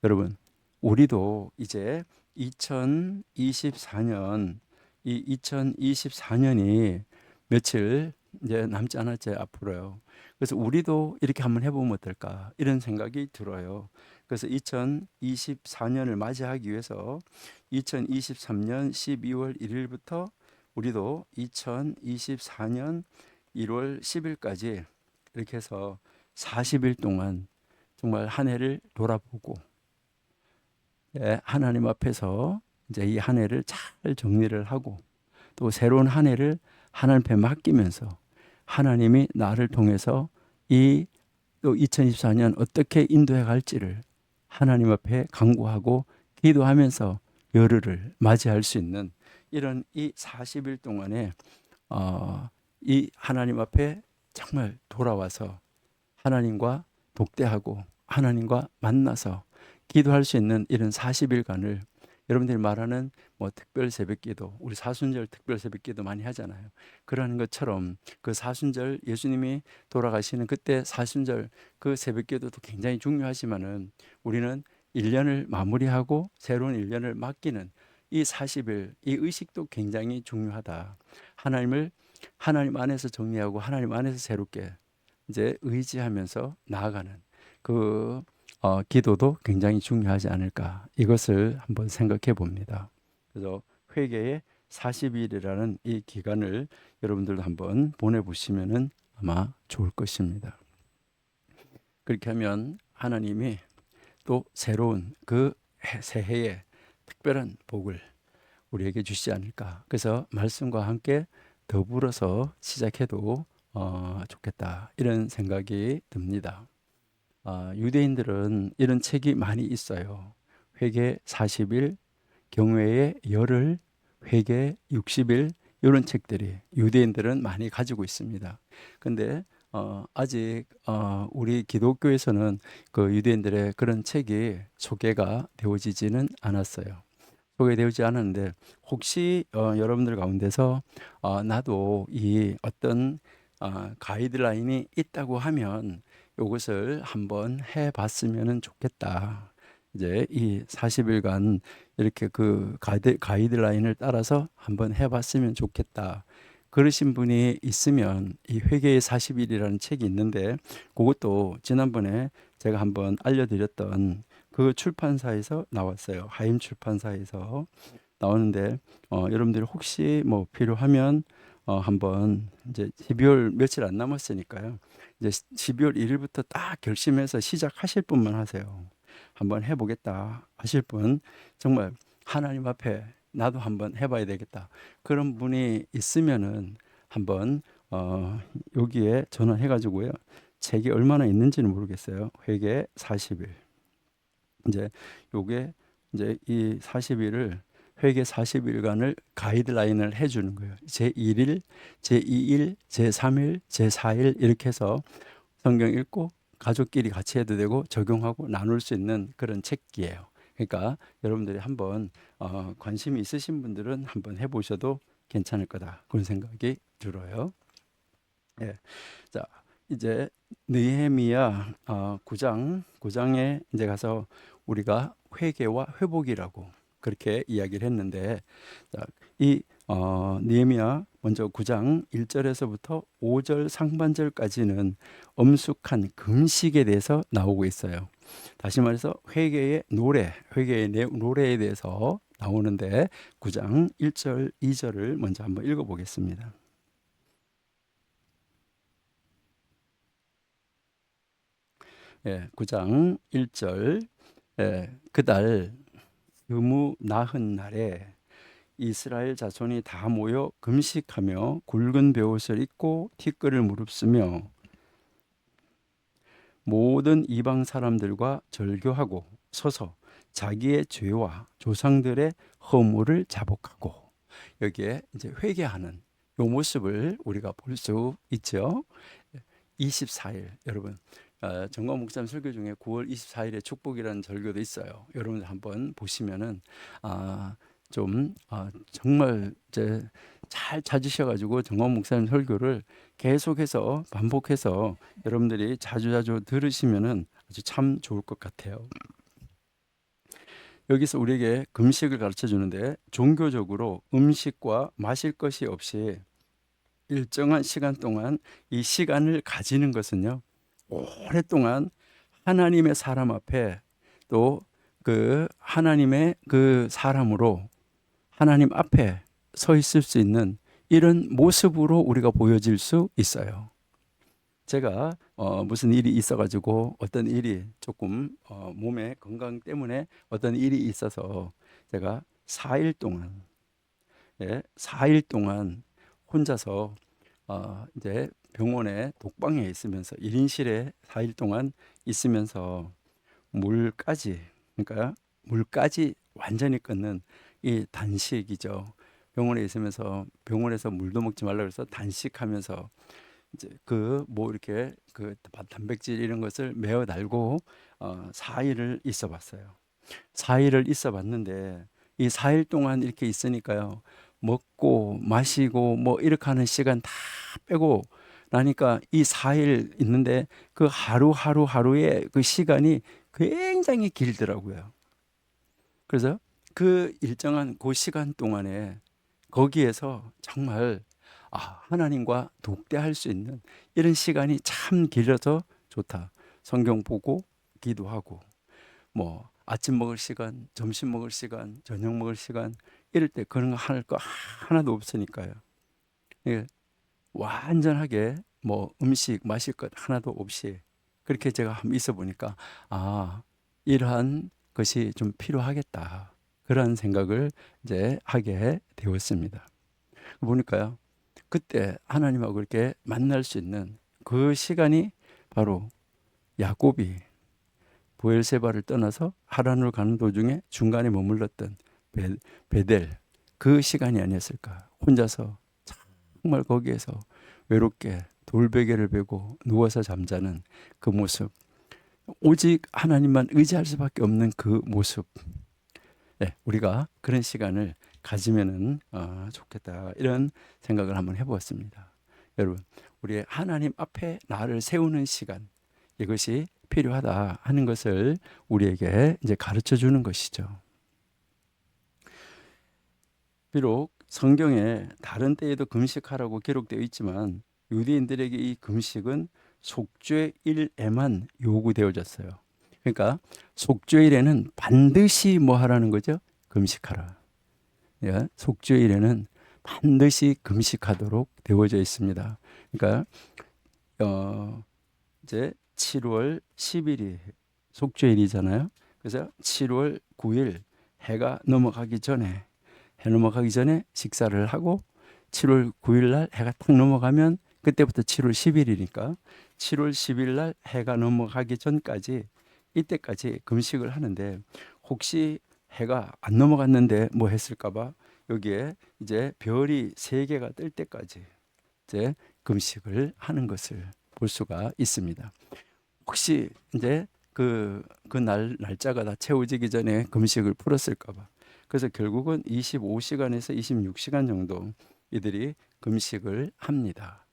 여러분, 우리도 이제 2024년 이 2024년이 며칠 이제 남지 않았지 앞으로요. 그래서 우리도 이렇게 한번 해보면 어떨까 이런 생각이 들어요. 그래서 2024년을 맞이하기 위해서 2023년 12월 1일부터 우리도 2024년 1월 10일까지 이렇게 해서 40일 동안 정말 한 해를 돌아보고 하나님 앞에서 이제 이 한 해를 잘 정리를 하고 또 새로운 한 해를 하나님 앞에 맡기면서 하나님이 나를 통해서 이 또 2024년 어떻게 인도해 갈지를 하나님 앞에 간구하고 기도하면서 열흘을 맞이할 수 있는 이런 이 40일 동안에 이 하나님 앞에 정말 돌아와서 하나님과 독대하고 하나님과 만나서 기도할 수 있는 이런 40일간을 여러분들이 말하는 뭐 특별 새벽기도 우리 사순절 특별 새벽기도 많이 하잖아요. 그러는 것처럼 그 사순절 예수님이 돌아가시는 그때 사순절 그 새벽기도도 굉장히 중요하지만은 우리는 1년을 마무리하고 새로운 1년을 맡기는 이 40일 이 의식도 굉장히 중요하다. 하나님을 하나님 안에서 정리하고 하나님 안에서 새롭게 이제 의지하면서 나아가는 그 기도도 굉장히 중요하지 않을까 이것을 한번 생각해 봅니다. 그래서 회개의 40일이라는 이 기간을 여러분들도 한번 보내보시면은 아마 좋을 것입니다. 그렇게 하면 하나님이 또 새로운 그 새해에 특별한 복을 우리에게 주시지 않을까. 그래서 말씀과 함께 더불어서 시작해도 좋겠다. 이런 생각이 듭니다. 유대인들은 이런 책이 많이 있어요. 회개 40일, 경외의 열흘, 회개 60일 이런 책들이 유대인들은 많이 가지고 있습니다. 근데 아직 우리 기독교에서는 그 유대인들의 그런 책이 소개가 되어지지는 않았어요. 소개되지 않았는데 혹시 여러분들 가운데서 나도 이 어떤 가이드라인이 있다고 하면 이것을 한번 해봤으면 좋겠다. 이제 이 40일간 이렇게 그 가이드라인을 따라서 한번 해봤으면 좋겠다. 그러신 분이 있으면 이 회개의 40일이라는 책이 있는데 그것도 지난번에 제가 한번 알려드렸던 그 출판사에서 나왔어요. 하임 출판사에서 나오는데 여러분들이 혹시 뭐 필요하면 한번 이제 12월 며칠 안 남았으니까요. 이제 12월 1일부터 딱 결심해서 시작하실 분만 하세요. 한번 해보겠다 하실 분, 정말 하나님 앞에 나도 한번 해봐야 되겠다. 그런 분이 있으면은 한번 여기에 전화해가지고요. 책이 얼마나 있는지는 모르겠어요. 회개 40일. 이제 요게 이제 이 40일을 회개 40일간을 가이드라인을 해주는 거예요. 제1일, 제2일, 제3일, 제4일 이렇게 해서 성경 읽고 가족끼리 같이 해도 되고 적용하고 나눌 수 있는 그런 책이에요. 그러니까 여러분들이 한번 관심이 있으신 분들은 한번 해보셔도 괜찮을 거다. 그런 생각이 들어요. 예. 자, 이제 느헤미야 9장에 이제 가서 우리가 회개와 회복이라고 그렇게 이야기를 했는데, 자, 이 느헤미야 먼저 9장 1절에서부터 5절 상반절까지는 엄숙한 금식에 대해서 나오고 있어요. 다시 말해서 회개의 노래에 대해서 나오는데 9장 1절, 2절을 먼저 한번 읽어보겠습니다. 9장 1절. 그달 유무 나흔 날에 이스라엘 자손이 다 모여 금식하며 굵은 베옷을 입고 티끌을 무릅쓰며 모든 이방 사람들과 절교하고 서서 자기의 죄와 조상들의 허물을 자복하고, 여기에 이제 회개하는 요 모습을 우리가 볼 수 있죠. 24일 여러분, 정광 목사님 설교 중에 9월 24일에 축복이라는 절교도 있어요. 여러분 한번 보시면은 정말 이제 잘 찾으셔가지고 정광 목사님 설교를 계속해서 반복해서 여러분들이 자주자주 들으시면은 아주 참 좋을 것 같아요. 여기서 우리에게 금식을 가르쳐 주는데, 종교적으로 음식과 마실 것이 없이 일정한 시간 동안 이 시간을 가지는 것은요, 오랫동안 하나님의 사람 앞에, 또 그 하나님의 그 사람으로 하나님 앞에 서 있을 수 있는 이런 모습으로 우리가 보여질 수 있어요. 제가 무슨 일이 있어가지고 어떤 일이 조금 몸의 건강 때문에 어떤 일이 있어서 제가 4일 동안 4일 동안 혼자서 이제 병원에 독방에 있으면서 1인실에 4일 동안 있으면서 물까지, 그러니까 물까지 완전히 끊는 이 단식이죠. 병원에 있으면서 병원에서 물도 먹지 말라 그래서 단식하면서 이제 그 뭐 이렇게 그 단백질 이런 것을 메어 달고 4일을 있어 봤어요. 4일을 있어 봤는데 이 4일 동안 이렇게 있으니까요. 먹고 마시고 뭐 이렇게 하는 시간 다 빼고 나니까 이 4일 있는데 그 하루의 그 시간이 굉장히 길더라고요. 그래서 그 일정한 그 시간 동안에 거기에서 정말 하나님과 독대할 수 있는 이런 시간이 참 길어서 좋다. 성경 보고 기도하고 뭐 아침 먹을 시간, 점심 먹을 시간, 저녁 먹을 시간 이럴 때 그런 거 할 거 하나도 없으니까요. 예, 완전하게 뭐 음식 마실 것 하나도 없이 그렇게 제가 한번 있어 보니까 이러한 것이 좀 필요하겠다. 그런 생각을 이제 하게 되었습니다. 보니까요. 그때 하나님하고 이렇게 만날 수 있는 그 시간이 바로 야곱이 부엘세바를 떠나서 하란으로 가는 도중에 중간에 머물렀던 베델 그 시간이 아니었을까. 혼자서 정말 거기에서 외롭게 돌베개를 베고 누워서 잠자는 그 모습, 오직 하나님만 의지할 수밖에 없는 그 모습. 네, 우리가 그런 시간을 가지면은 좋겠다, 이런 생각을 한번 해보았습니다. 여러분, 우리 하나님 앞에 나를 세우는 시간, 이것이 필요하다 하는 것을 우리에게 이제 가르쳐 주는 것이죠. 비록 성경에 다른 때에도 금식하라고 기록되어 있지만 유대인들에게 이 금식은 속죄일에만 요구되어졌어요. 그러니까 속죄일에는 반드시 뭐 하라는 거죠? 금식하라. 예, 속죄일에는 반드시 금식하도록 되어져 있습니다. 그러니까 이제 7월 10일이 속죄일이잖아요. 그래서 7월 9일 해가 넘어가기 전에, 해 넘어가기 전에 식사를 하고 7월 9일 날 해가 딱 넘어가면 그때부터 7월 10일이니까 7월 10일 날 해가 넘어가기 전까지, 이때까지 금식을 하는데, 혹시 해가 안 넘어갔는데 뭐 했을까봐 여기에 이제 별이 3개가 뜰 때까지 이제 금식을 하는 것을 볼 수가 있습니다. 혹시 이제 날짜가 다 채워지기 전에 금식을 풀었을까봐. 그래서 결국은 25시간에서 26시간 정도 이들이 금식을 합니다.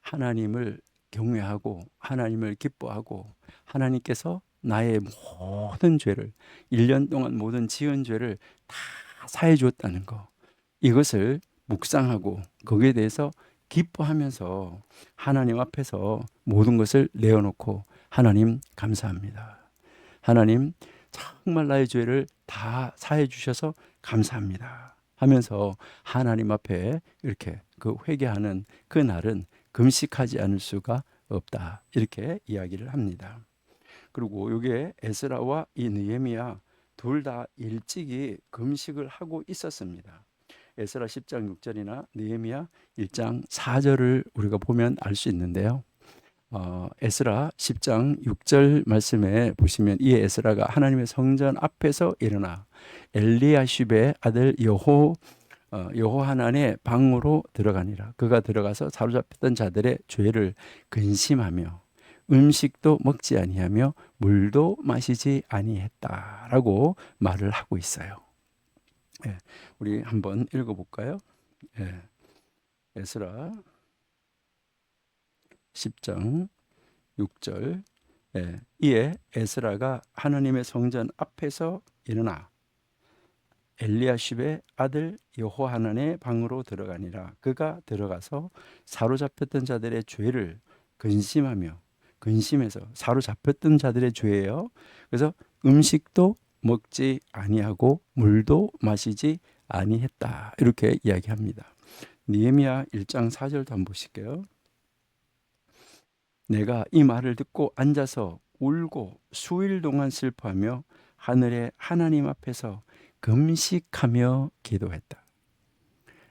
하나님을 경외하고 하나님을 기뻐하고 하나님께서 나의 모든 죄를, 1년 동안 모든 지은 죄를 다 사해 주었다는 거, 이것을 묵상하고 거기에 대해서 기뻐하면서 하나님 앞에서 모든 것을 내어놓고, 하나님 감사합니다. 하나님 정말 나의 죄를 다 사해 주셔서 감사합니다 하면서 하나님 앞에 이렇게 그 회개하는 그 날은 금식하지 않을 수가 없다, 이렇게 이야기를 합니다. 그리고 이게 에스라와 이 느헤미야 둘 다 일찍이 금식을 하고 있었습니다. 에스라 10장 6절이나 느헤미야 1장 4절을 우리가 보면 알 수 있는데요. 에스라 10장 6절 말씀에 보시면, 이 에스라가 하나님의 성전 앞에서 일어나 엘리야십의 아들 여호하난의 방으로 들어가니라. 그가 들어가서 사로잡혔던 자들의 죄를 근심하며 음식도 먹지 아니하며 물도 마시지 아니했다라고 말을 하고 있어요. 예, 우리 한번 읽어볼까요? 예, 에스라 10장 6절. 예, 이에 에스라가 하나님의 성전 앞에서 일어나 엘리야십의 아들 여호하난의 방으로 들어가니라. 그가 들어가서 사로잡혔던 자들의 죄를 근심해서 사로잡혔던 자들의 죄예요. 그래서 음식도 먹지 아니하고 물도 마시지 아니했다, 이렇게 이야기합니다. 느헤미야 1장 4절도 한번 보실게요. 내가 이 말을 듣고 앉아서 울고 수일 동안 슬퍼하며 하늘의 하나님 앞에서 금식하며 기도했다.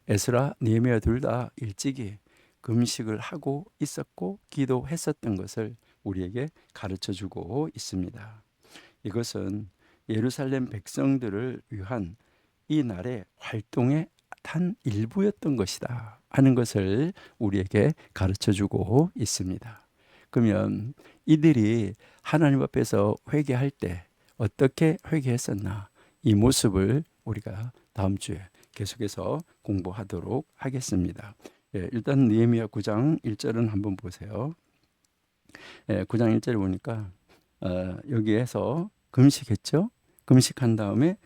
에스라, 느헤미야 둘 다 일찍이 금식을 하고 있었고 기도했었던 것을 우리에게 가르쳐 주고 있습니다. 이것은 예루살렘 백성들을 위한 이 날의 활동의 단 일부였던 것이다 하는 것을 우리에게 가르쳐 주고 있습니다. 그러면 이들이 하나님 앞에서 회개할 때 어떻게 회개했었나, 이 모습을 우리가 다음 주에 계속해서 공부하도록 하겠습니다. 예, 일단 느헤미야 9장 1절은 한번 보세요. 예, 9장 1절을 보니까 여기에서 금식했죠. 금식한 다음에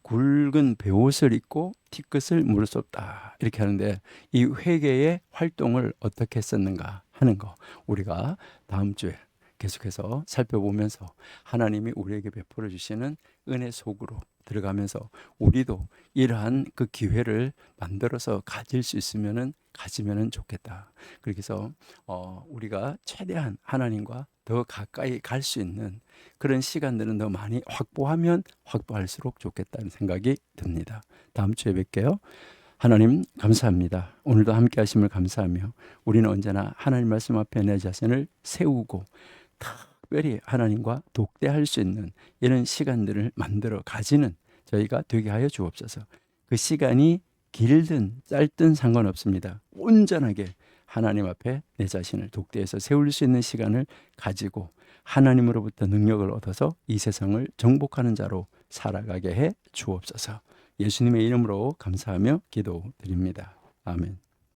굵은 베옷을 입고 티끝을 물을 수 없다, 이렇게 하는데, 이 회개의 활동을 어떻게 했었는가 하는 거 우리가 다음 주에 계속해서 살펴보면서 하나님이 우리에게 베풀어 주시는 은혜 속으로 들어가면서 우리도 이러한 그 기회를 만들어서 가질 수 있으면은 가지면은 좋겠다. 그렇게 해서 우리가 최대한 하나님과 더 가까이 갈 수 있는 그런 시간들은 더 많이 확보하면 확보할수록 좋겠다는 생각이 듭니다. 다음 주에 뵐게요. 하나님 감사합니다. 오늘도 함께 하심을 감사하며 우리는 언제나 하나님 말씀 앞에 내 자신을 세우고 특별히 하나님과 독대할 수 있는 이런 시간들을 만들어 가지는 저희가 되게 하여 주옵소서. 그 시간이 길든 짧든 상관없습니다. 온전하게 하나님 앞에 내 자신을 독대해서 세울 수 있는 시간을 가지고 하나님으로부터 능력을 얻어서 이 세상을 정복하는 자로 살아가게 해 주옵소서. 예수님의 이름으로 감사하며 기도드립니다. 아멘.